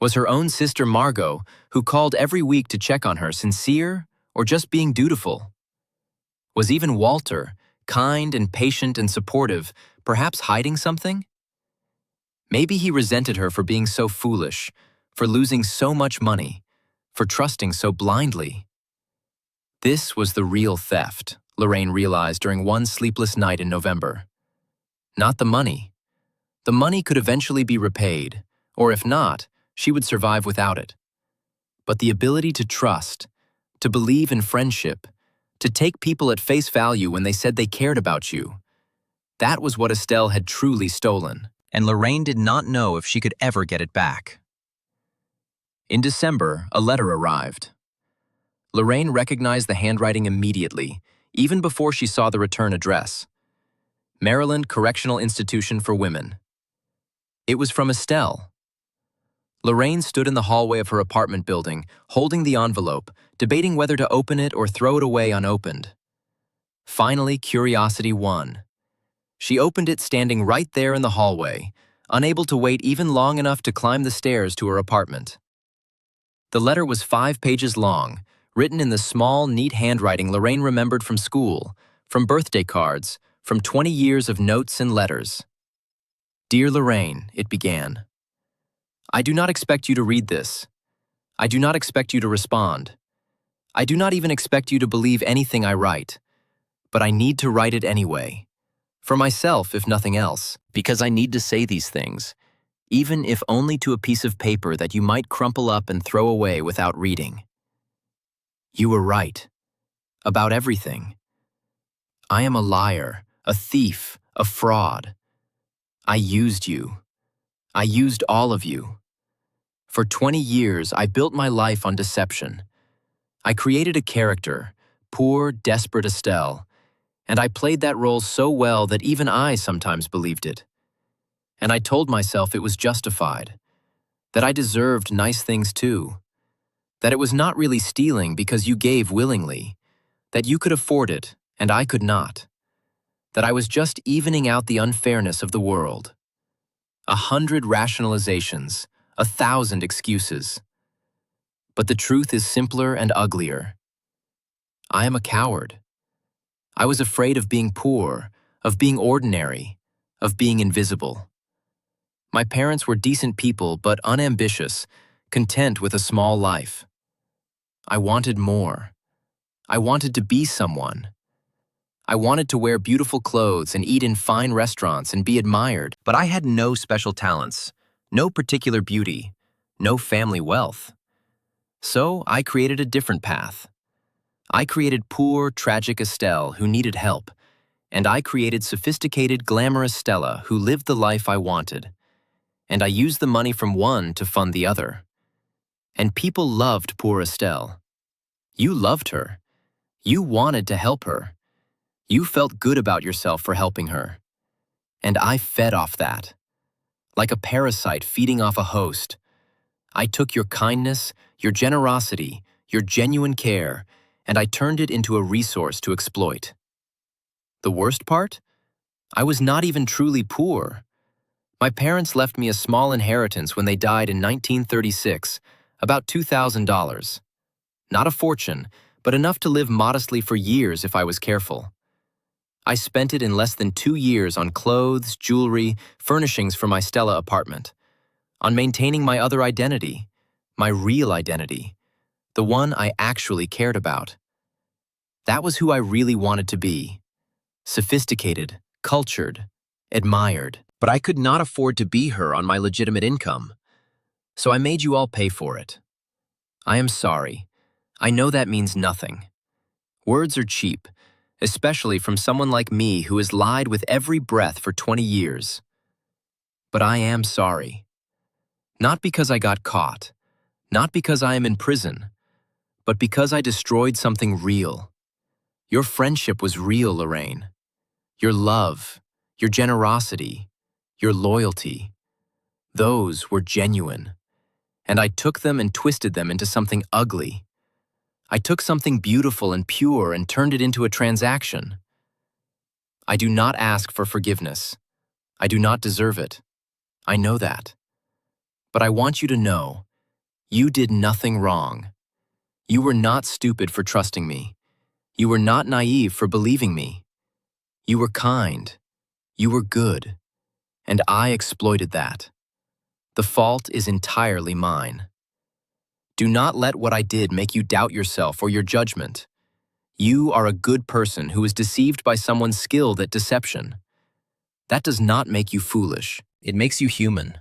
Was her own sister Margot, who called every week to check on her, sincere or just being dutiful? Was even Walter, kind and patient and supportive, perhaps hiding something? Maybe he resented her for being so foolish, for losing so much money, for trusting so blindly. This was the real theft, Lorraine realized during one sleepless night in November. Not the money. The money could eventually be repaid, or if not, she would survive without it. But the ability to trust, to believe in friendship, to take people at face value when they said they cared about you, that was what Estelle had truly stolen, and Lorraine did not know if she could ever get it back. In December, a letter arrived. Lorraine recognized the handwriting immediately, even before she saw the return address. Maryland Correctional Institution for Women. It was from Estelle. Lorraine stood in the hallway of her apartment building, holding the envelope, debating whether to open it or throw it away unopened. Finally, curiosity won. She opened it standing right there in the hallway, unable to wait even long enough to climb the stairs to her apartment. The letter was 5 pages long, written in the small, neat handwriting Lorraine remembered from school, from birthday cards, from 20 years of notes and letters. "Dear Lorraine," it began. "I do not expect you to read this. I do not expect you to respond. I do not even expect you to believe anything I write. But I need to write it anyway. For myself, if nothing else, because I need to say these things, even if only to a piece of paper that you might crumple up and throw away without reading. You were right. About everything. I am a liar, a thief, a fraud. I used you. I used all of you. For 20 years, I built my life on deception. I created a character, poor, desperate Estelle, and I played that role so well that even I sometimes believed it. And I told myself it was justified, that I deserved nice things too, that it was not really stealing because you gave willingly, that you could afford it and I could not, that I was just evening out the unfairness of the world. 100 rationalizations, 1,000 excuses. But the truth is simpler and uglier. I am a coward. I was afraid of being poor, of being ordinary, of being invisible. My parents were decent people but unambitious, content with a small life. I wanted more. I wanted to be someone. I wanted to wear beautiful clothes and eat in fine restaurants and be admired, but I had no special talents, no particular beauty, no family wealth. So I created a different path. I created poor, tragic Estelle who needed help, and I created sophisticated, glamorous Stella who lived the life I wanted. And I used the money from one to fund the other. And people loved poor Estelle. You loved her. You wanted to help her. You felt good about yourself for helping her. And I fed off that. Like a parasite feeding off a host. I took your kindness, your generosity, your genuine care, and I turned it into a resource to exploit. The worst part? I was not even truly poor. My parents left me a small inheritance when they died in 1936, about $2,000. Not a fortune, but enough to live modestly for years if I was careful. I spent it in less than 2 years on clothes, jewelry, furnishings for my Stella apartment, on maintaining my other identity, my real identity, the one I actually cared about. That was who I really wanted to be. Sophisticated, cultured, admired. But I could not afford to be her on my legitimate income. So I made you all pay for it. I am sorry. I know that means nothing. Words are cheap, especially from someone like me who has lied with every breath for 20 years. But I am sorry. Not because I got caught, not because I am in prison, but because I destroyed something real. Your friendship was real, Lorraine. Your love, your generosity, your loyalty. Those were genuine. And I took them and twisted them into something ugly. I took something beautiful and pure and turned it into a transaction. I do not ask for forgiveness. I do not deserve it. I know that. But I want you to know, you did nothing wrong. You were not stupid for trusting me. You were not naive for believing me. You were kind. You were good. And I exploited that. The fault is entirely mine. Do not let what I did make you doubt yourself or your judgment. You are a good person who is deceived by someone skilled at deception. That does not make you foolish. It makes you human.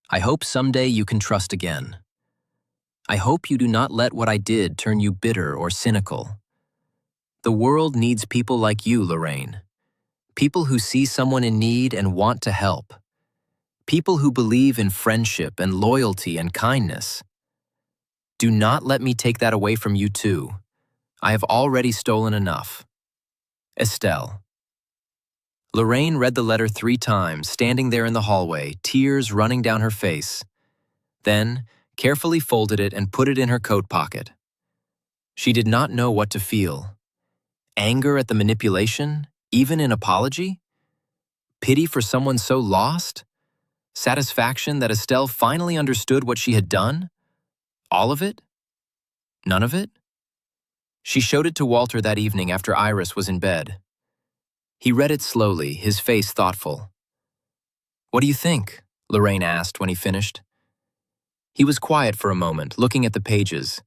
I hope someday you can trust again. I hope you do not let what I did turn you bitter or cynical. The world needs people like you, Lorraine. People who see someone in need and want to help. People who believe in friendship and loyalty and kindness. Do not let me take that away from you too. I have already stolen enough. Estelle. Lorraine read the letter 3 times, standing there in the hallway, tears running down her face. Then, carefully folded it and put it in her coat pocket. She did not know what to feel. Anger at the manipulation, even an apology? Pity for someone so lost? Satisfaction that Estelle finally understood what she had done? All of it? None of it? She showed it to Walter that evening after Iris was in bed. He read it slowly, his face thoughtful. "What do you think?" Lorraine asked when he finished. He was quiet for a moment, looking at the pages.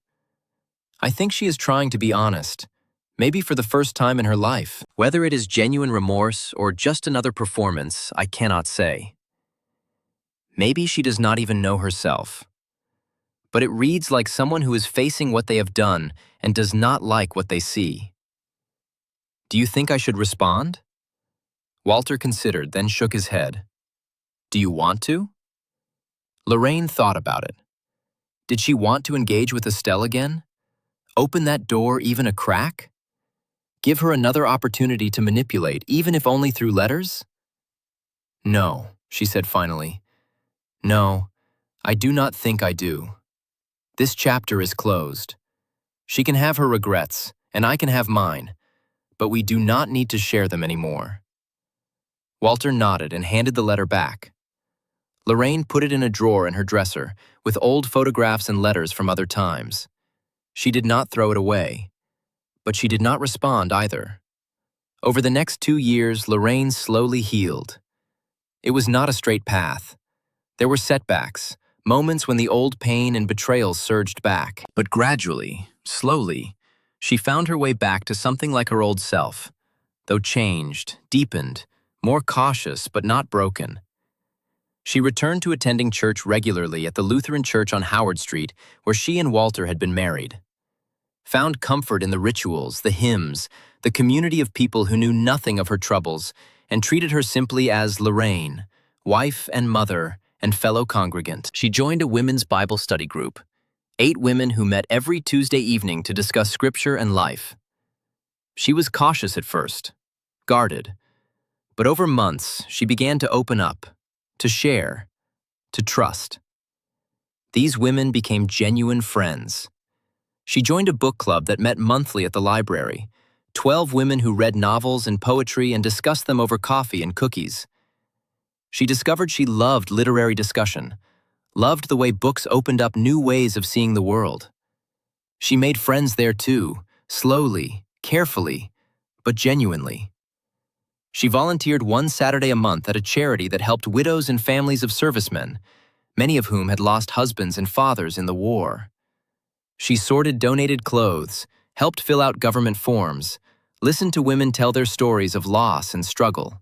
"I think she is trying to be honest, maybe for the first time in her life. Whether it is genuine remorse or just another performance, I cannot say. Maybe she does not even know herself. But it reads like someone who is facing what they have done and does not like what they see." "Do you think I should respond?" Walter considered, then shook his head. "Do you want to?" Lorraine thought about it. Did she want to engage with Estelle again? Open that door even a crack? Give her another opportunity to manipulate, even if only through letters? "No," she said finally. "No, I do not think I do. This chapter is closed. She can have her regrets, and I can have mine, but we do not need to share them anymore." Walter nodded and handed the letter back. Lorraine put it in a drawer in her dresser, with old photographs and letters from other times. She did not throw it away, but she did not respond either. Over the next 2 years, Lorraine slowly healed. It was not a straight path. There were setbacks, moments when the old pain and betrayal surged back. But gradually, slowly, she found her way back to something like her old self, though changed, deepened, more cautious but not broken. She returned to attending church regularly at the Lutheran church on Howard Street, where she and Walter had been married. Found comfort in the rituals, the hymns, the community of people who knew nothing of her troubles and treated her simply as Lorraine, wife and mother and fellow congregant. She joined a women's Bible study group, 8 women who met every Tuesday evening to discuss scripture and life. She was cautious at first, guarded, but over months she began to open up, to share, to trust. These women became genuine friends. She joined a book club that met monthly at the library, 12 women who read novels and poetry and discussed them over coffee and cookies. She discovered she loved literary discussion, loved the way books opened up new ways of seeing the world. She made friends there too, slowly, carefully, but genuinely. She volunteered 1 Saturday a month at a charity that helped widows and families of servicemen, many of whom had lost husbands and fathers in the war. She sorted donated clothes, helped fill out government forms, listened to women tell their stories of loss and struggle.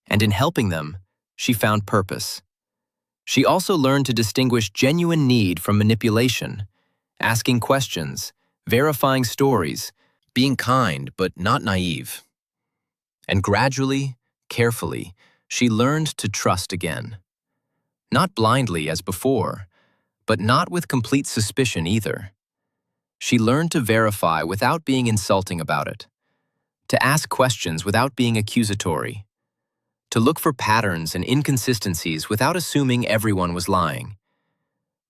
And in helping them, she found purpose. She also learned to distinguish genuine need from manipulation, asking questions, verifying stories, being kind but not naive. And gradually, carefully, she learned to trust again. Not blindly as before, but not with complete suspicion either. She learned to verify without being insulting about it, to ask questions without being accusatory, to look for patterns and inconsistencies without assuming everyone was lying,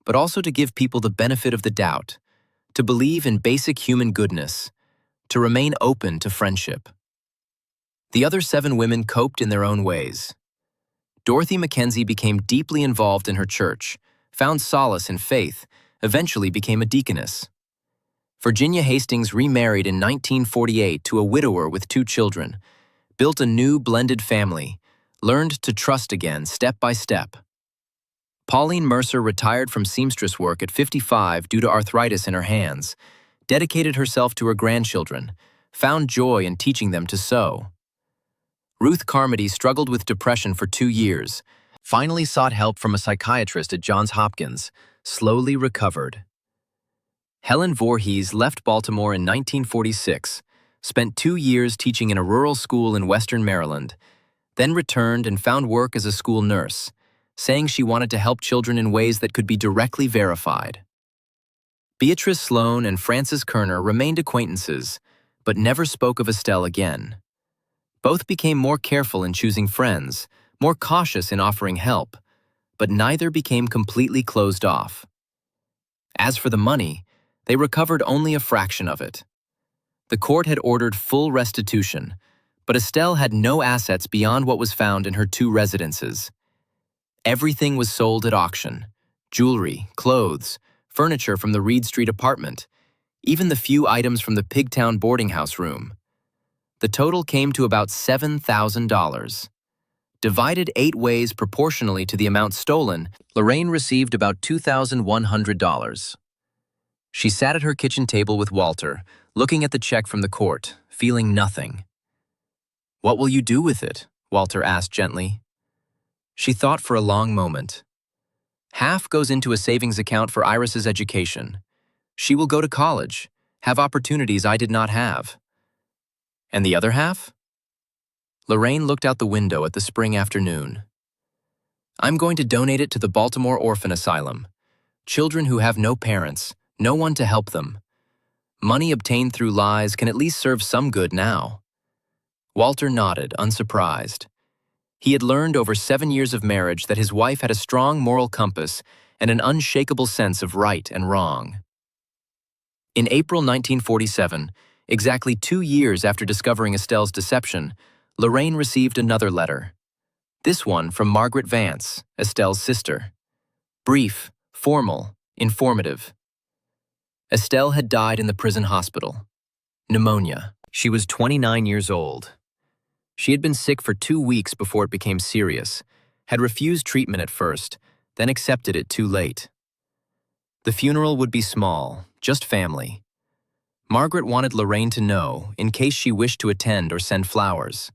but also to give people the benefit of the doubt, to believe in basic human goodness, to remain open to friendship. The other 7 women coped in their own ways. Dorothy Mackenzie became deeply involved in her church, found solace in faith, eventually became a deaconess. Virginia Hastings remarried in 1948 to a widower with 2 children, built a new blended family, learned to trust again step by step. Pauline Mercer retired from seamstress work at 55 due to arthritis in her hands, dedicated herself to her grandchildren, found joy in teaching them to sew. Ruth Carmody struggled with depression for 2 years, finally sought help from a psychiatrist at Johns Hopkins, slowly recovered. Helen Voorhees left Baltimore in 1946, spent 2 years teaching in a rural school in western Maryland, then returned and found work as a school nurse, saying she wanted to help children in ways that could be directly verified. Beatrice Sloan and Frances Kerner remained acquaintances, but never spoke of Estelle again. Both became more careful in choosing friends, more cautious in offering help, but neither became completely closed off. As for the money, they recovered only a fraction of it. The court had ordered full restitution, But Estelle had no assets beyond what was found in her two residences. Everything was sold at auction: jewelry, clothes, furniture from the Reed Street apartment, even the few items from the Pigtown boarding house room. The total came to about $7,000. Divided 8 ways proportionally to the amount stolen, Lorraine received about $2,100. She sat at her kitchen table with Walter, looking at the check from the court, feeling nothing. "What will you do with it?" Walter asked gently. She thought for a long moment. "Half goes into a savings account for Iris's education. She will go to college, have opportunities I did not have." "And the other half?" Lorraine looked out the window at the spring afternoon. "I'm going to donate it to the Baltimore Orphan Asylum. Children who have no parents, no one to help them. Money obtained through lies can at least serve some good now." Walter nodded, unsurprised. He had learned over 7 years of marriage that his wife had a strong moral compass and an unshakable sense of right and wrong. In April 1947, exactly 2 years after discovering Estelle's deception, Lorraine received another letter. This one from Margaret Vance, Estelle's sister. Brief, formal, informative. Estelle had died in the prison hospital. Pneumonia. She was 29 years old. She had been sick for 2 weeks before it became serious, had refused treatment at first, then accepted it too late. The funeral would be small, just family. Margaret wanted Lorraine to know, in case she wished to attend or send flowers.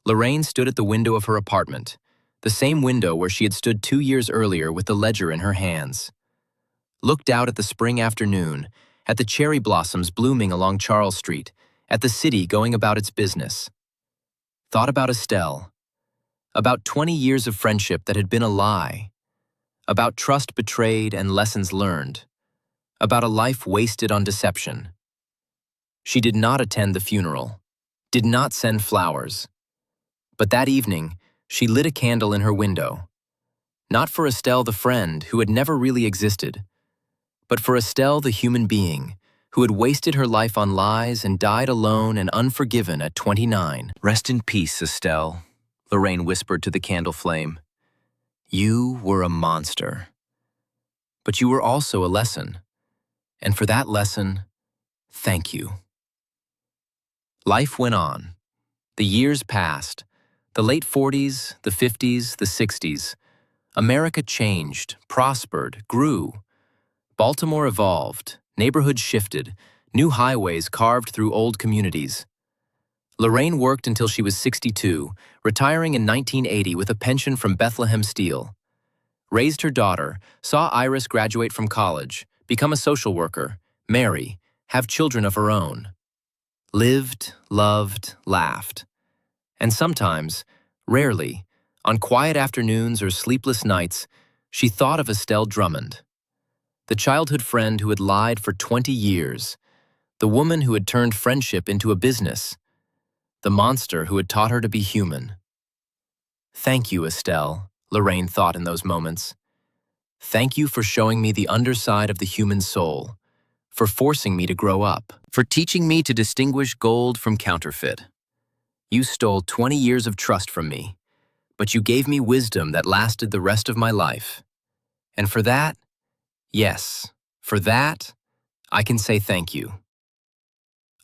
Lorraine stood at the window of her apartment, the same window where she had stood 2 years earlier with the ledger in her hands. Looked out at the spring afternoon, at the cherry blossoms blooming along Charles Street, at the city going about its business. Thought about Estelle, about 20 years of friendship that had been a lie, about trust betrayed and lessons learned, about a life wasted on deception. She did not attend the funeral, did not send flowers. But that evening, she lit a candle in her window. Not for Estelle the friend who had never really existed, but for Estelle the human being who had wasted her life on lies and died alone and unforgiven at 29. "Rest in peace, Estelle," Lorraine whispered to the candle flame. "You were a monster. But you were also a lesson. And for that lesson, thank you." Life went on. The years passed. The late 40s, the 50s, the 60s. America changed, prospered, grew. Baltimore evolved, neighborhoods shifted, new highways carved through old communities. Lorraine worked until she was 62, retiring in 1980 with a pension from Bethlehem Steel. Raised her daughter, saw Iris graduate from college, become a social worker, marry, have children of her own. Lived, loved, laughed. And sometimes, rarely, on quiet afternoons or sleepless nights, she thought of Estelle Drummond. The childhood friend who had lied for 20 years, the woman who had turned friendship into a business, the monster who had taught her to be human. "Thank you, Estelle," Lorraine thought in those moments. "Thank you for showing me the underside of the human soul, for forcing me to grow up, for teaching me to distinguish gold from counterfeit. You stole 20 years of trust from me, but you gave me wisdom that lasted the rest of my life. And for that, yes, for that, I can say thank you."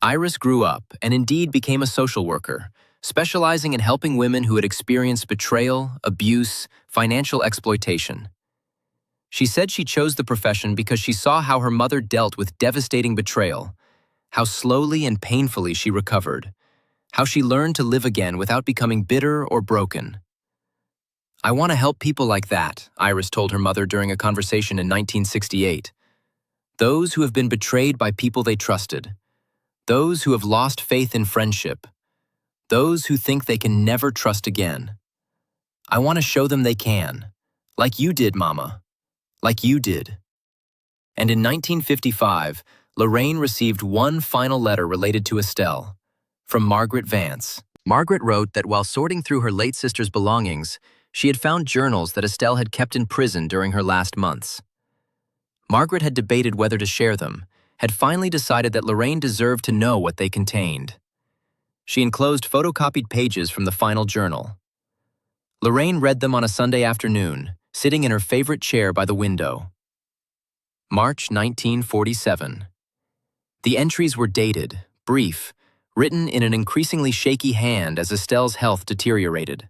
Iris grew up and indeed became a social worker, specializing in helping women who had experienced betrayal, abuse, financial exploitation. She said she chose the profession because she saw how her mother dealt with devastating betrayal, how slowly and painfully she recovered, how she learned to live again without becoming bitter or broken. "I want to help people like that," Iris told her mother during a conversation in 1968. "Those who have been betrayed by people they trusted. Those who have lost faith in friendship. Those who think they can never trust again. I want to show them they can. Like you did, Mama. Like you did." And in 1955, Lorraine received one final letter related to Estelle, from Margaret Vance. Margaret wrote that while sorting through her late sister's belongings, she had found journals that Estelle had kept in prison during her last months. Margaret had debated whether to share them, had finally decided that Lorraine deserved to know what they contained. She enclosed photocopied pages from the final journal. Lorraine read them on a Sunday afternoon, sitting in her favorite chair by the window. March 1947. The entries were dated, brief, written in an increasingly shaky hand as Estelle's health deteriorated.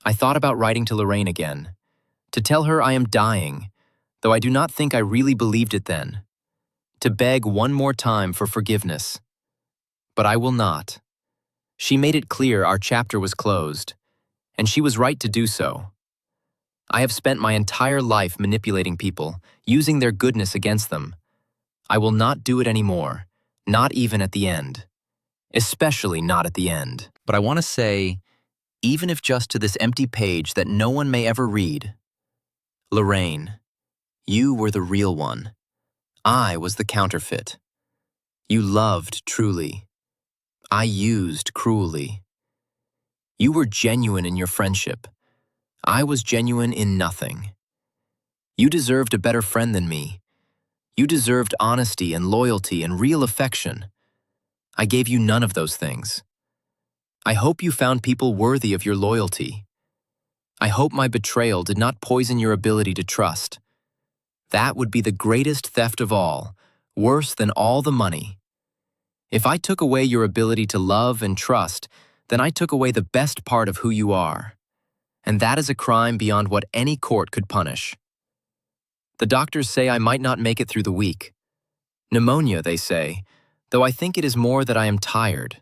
I thought about writing to Lorraine again, to tell her I am dying, though I do not think I really believed it then, to beg one more time for forgiveness. But I will not. She made it clear our chapter was closed, and she was right to do so. I have spent my entire life manipulating people, using their goodness against them. I will not do it anymore, not even at the end. Especially not at the end. But I want to say, even if just to this empty page that no one may ever read, Lorraine, you were the real one. I was the counterfeit. You loved truly. I used cruelly. You were genuine in your friendship. I was genuine in nothing. You deserved a better friend than me. You deserved honesty and loyalty and real affection. I gave you none of those things. I hope you found people worthy of your loyalty. I hope my betrayal did not poison your ability to trust. That would be the greatest theft of all, worse than all the money. If I took away your ability to love and trust, then I took away the best part of who you are. And that is a crime beyond what any court could punish. The doctors say I might not make it through the week. Pneumonia, they say, though I think it is more that I am tired.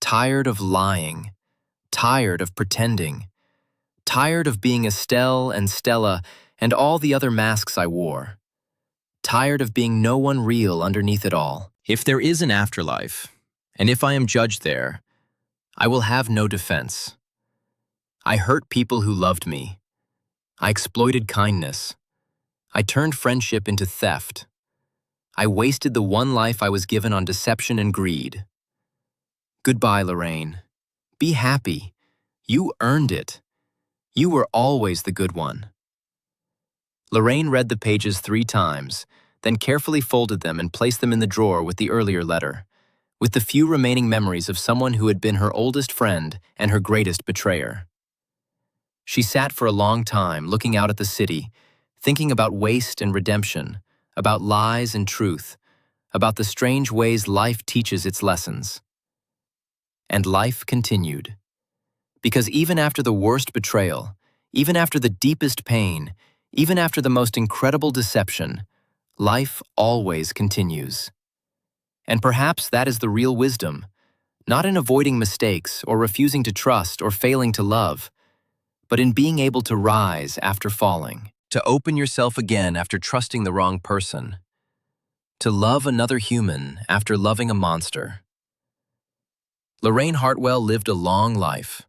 Tired of lying. Tired of pretending. Tired of being Estelle and Stella and all the other masks I wore. Tired of being no one real underneath it all. If there is an afterlife, and if I am judged there, I will have no defense. I hurt people who loved me. I exploited kindness. I turned friendship into theft. I wasted the one life I was given on deception and greed. Goodbye, Lorraine. Be happy. You earned it. You were always the good one. Lorraine read the pages 3 times, then carefully folded them and placed them in the drawer with the earlier letter, with the few remaining memories of someone who had been her oldest friend and her greatest betrayer. She sat for a long time looking out at the city, thinking about waste and redemption, about lies and truth, about the strange ways life teaches its lessons. And life continued. Because even after the worst betrayal, even after the deepest pain, even after the most incredible deception, life always continues. And perhaps that is the real wisdom, not in avoiding mistakes or refusing to trust or failing to love, but in being able to rise after falling, to open yourself again after trusting the wrong person, to love another human after loving a monster. Lorraine Hartwell lived a long life.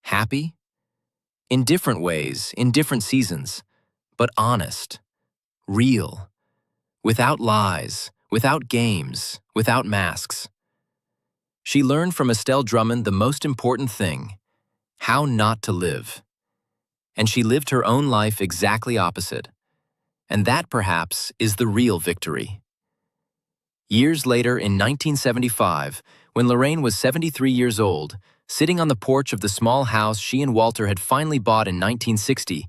Happy? In different ways, in different seasons, but honest, real, without lies, without games, without masks. She learned from Estelle Drummond the most important thing: how not to live. And she lived her own life exactly opposite. And that, perhaps, is the real victory. Years later, in 1975, when Lorraine was 73 years old, sitting on the porch of the small house she and Walter had finally bought in 1960,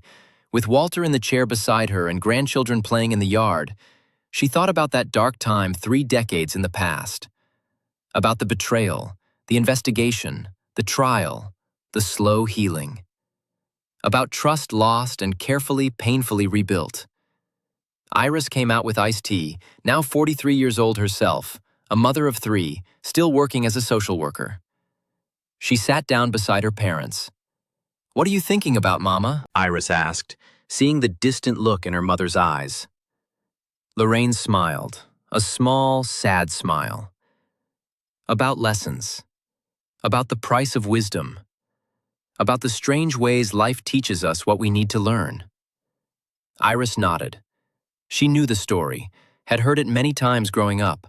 with Walter in the chair beside her and grandchildren playing in the yard, she thought about that dark time 3 decades in the past. About the betrayal, the investigation, the trial, the slow healing. About trust lost and carefully, painfully rebuilt. Iris came out with iced tea, now 43 years old herself, a mother of 3, still working as a social worker. She sat down beside her parents. "What are you thinking about, Mama?" Iris asked, seeing the distant look in her mother's eyes. Lorraine smiled, a small, sad smile. About lessons. About the price of wisdom. About the strange ways life teaches us what we need to learn. Iris nodded. She knew the story, had heard it many times growing up,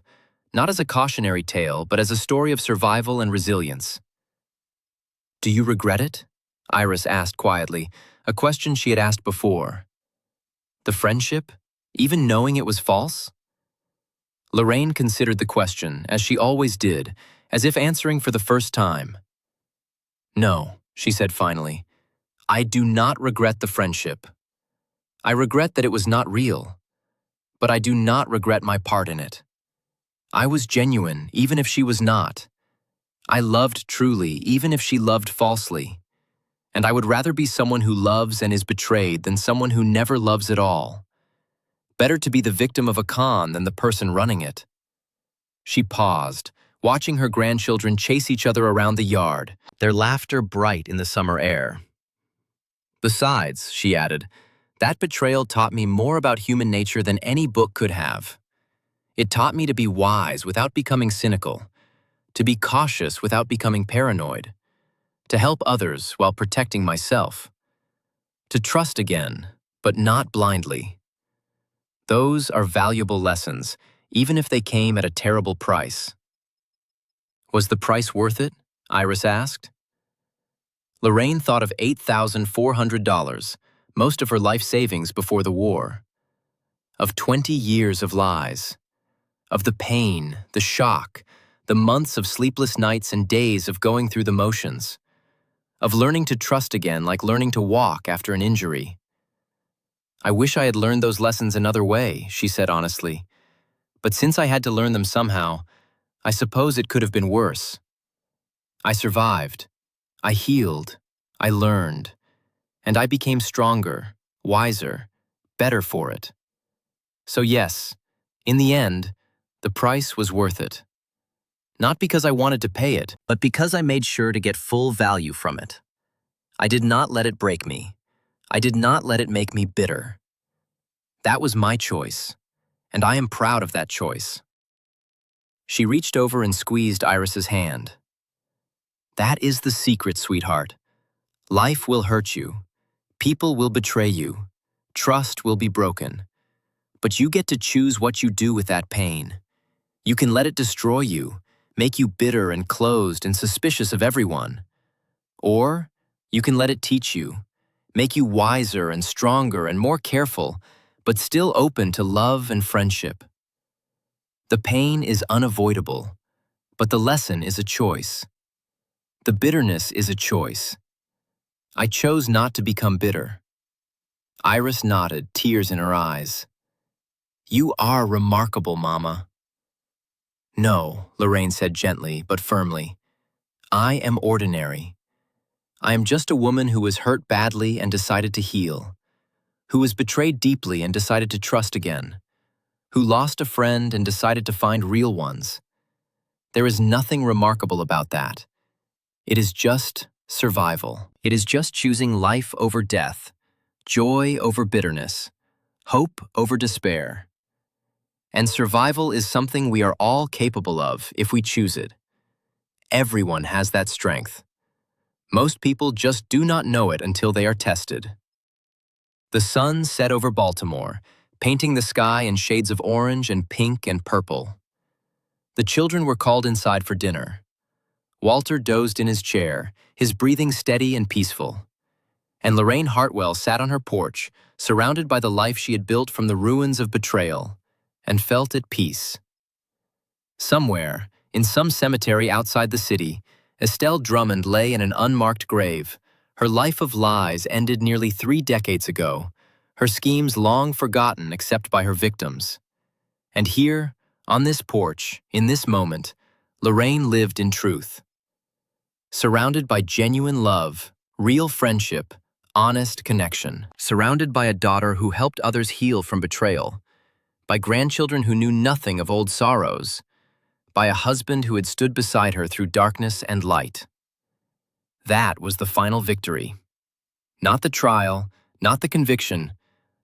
not as a cautionary tale, but as a story of survival and resilience. "Do you regret it?" Iris asked quietly, a question she had asked before. "The friendship, even knowing it was false?" Lorraine considered the question, as she always did, as if answering for the first time. "No," she said finally. "I do not regret the friendship. I regret that it was not real, but I do not regret my part in it. I was genuine, even if she was not. I loved truly, even if she loved falsely. And I would rather be someone who loves and is betrayed than someone who never loves at all. Better to be the victim of a con than the person running it." She paused, watching her grandchildren chase each other around the yard, their laughter bright in the summer air. "Besides," she added, "that betrayal taught me more about human nature than any book could have. It taught me to be wise without becoming cynical, to be cautious without becoming paranoid, to help others while protecting myself, to trust again, but not blindly. Those are valuable lessons, even if they came at a terrible price." "Was the price worth it?" Iris asked. Lorraine thought of $8,400, most of her life savings before the war. Of 20 years of lies. Of the pain, the shock, the months of sleepless nights and days of going through the motions. Of learning to trust again like learning to walk after an injury. "I wish I had learned those lessons another way," she said honestly. "But since I had to learn them somehow, I suppose it could have been worse. I survived. I healed. I learned. And I became stronger, wiser, better for it. So yes, in the end, the price was worth it. Not because I wanted to pay it, but because I made sure to get full value from it. I did not let it break me. I did not let it make me bitter. That was my choice, and I am proud of that choice." She reached over and squeezed Iris's hand. "That is the secret, sweetheart. Life will hurt you. People will betray you. Trust will be broken. But you get to choose what you do with that pain. You can let it destroy you, make you bitter and closed and suspicious of everyone. Or you can let it teach you, make you wiser and stronger and more careful, but still open to love and friendship. The pain is unavoidable, but the lesson is a choice. The bitterness is a choice. I chose not to become bitter." Iris nodded, tears in her eyes. "You are remarkable, Mama." "No," Lorraine said gently but firmly. "I am ordinary. I am just a woman who was hurt badly and decided to heal, who was betrayed deeply and decided to trust again, who lost a friend and decided to find real ones. There is nothing remarkable about that. It is just survival. It is just choosing life over death, joy over bitterness, hope over despair. And survival is something we are all capable of if we choose it. Everyone has that strength. Most people just do not know it until they are tested." The sun set over Baltimore, painting the sky in shades of orange and pink and purple. The children were called inside for dinner. Walter dozed in his chair, his breathing steady and peaceful. And Lorraine Hartwell sat on her porch, surrounded by the life she had built from the ruins of betrayal, and felt at peace. Somewhere, in some cemetery outside the city, Estelle Drummond lay in an unmarked grave. Her life of lies ended nearly 3 decades ago, her schemes long forgotten except by her victims. And here, on this porch, in this moment, Lorraine lived in truth. Surrounded by genuine love, real friendship, honest connection. Surrounded by a daughter who helped others heal from betrayal. By grandchildren who knew nothing of old sorrows. By a husband who had stood beside her through darkness and light. That was the final victory. Not the trial, not the conviction,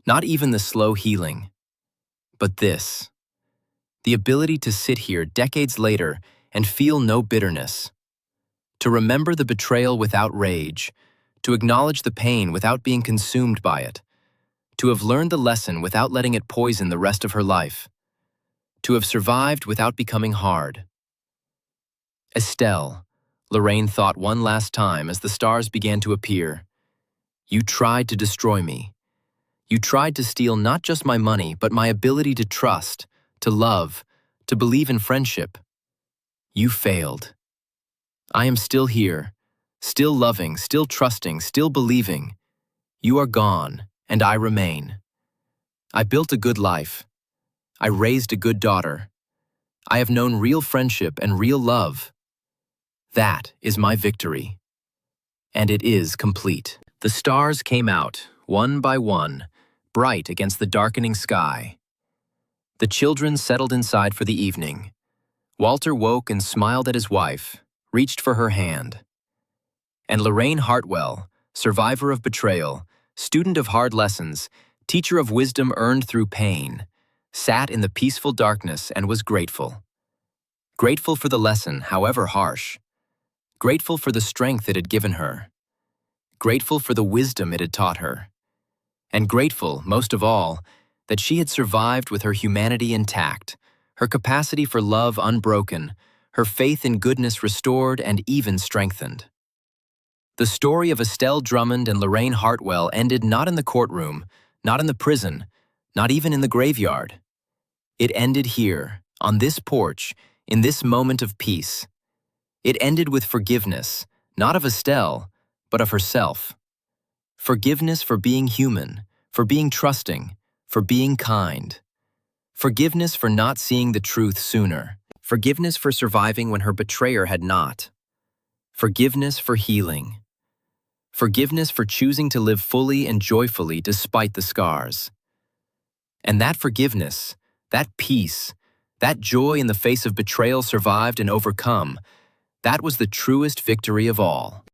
not even the slow healing. But this. The ability to sit here decades later and feel no bitterness. To remember the betrayal without rage. To acknowledge the pain without being consumed by it. To have learned the lesson without letting it poison the rest of her life. To have survived without becoming hard. Estelle, Lorraine thought one last time as the stars began to appear. You tried to destroy me. You tried to steal not just my money, but my ability to trust, to love, to believe in friendship. You failed. I am still here, still loving, still trusting, still believing. You are gone, and I remain. I built a good life. I raised a good daughter. I have known real friendship and real love. That is my victory. And it is complete. The stars came out, one by one, bright against the darkening sky. The children settled inside for the evening. Walter woke and smiled at his wife, reached for her hand. And Lorraine Hartwell, survivor of betrayal, student of hard lessons, teacher of wisdom earned through pain, sat in the peaceful darkness and was grateful. Grateful for the lesson, however harsh. Grateful for the strength it had given her. Grateful for the wisdom it had taught her. And grateful, most of all, that she had survived with her humanity intact, her capacity for love unbroken, her faith in goodness restored and even strengthened. The story of Estelle Drummond and Lorraine Hartwell ended not in the courtroom, not in the prison, not even in the graveyard. It ended here, on this porch, in this moment of peace. It ended with forgiveness, not of Estelle, but of herself. Forgiveness for being human, for being trusting, for being kind. Forgiveness for not seeing the truth sooner. Forgiveness for surviving when her betrayer had not. Forgiveness for healing. Forgiveness for choosing to live fully and joyfully despite the scars. And that forgiveness, that peace, that joy in the face of betrayal survived and overcome, that was the truest victory of all.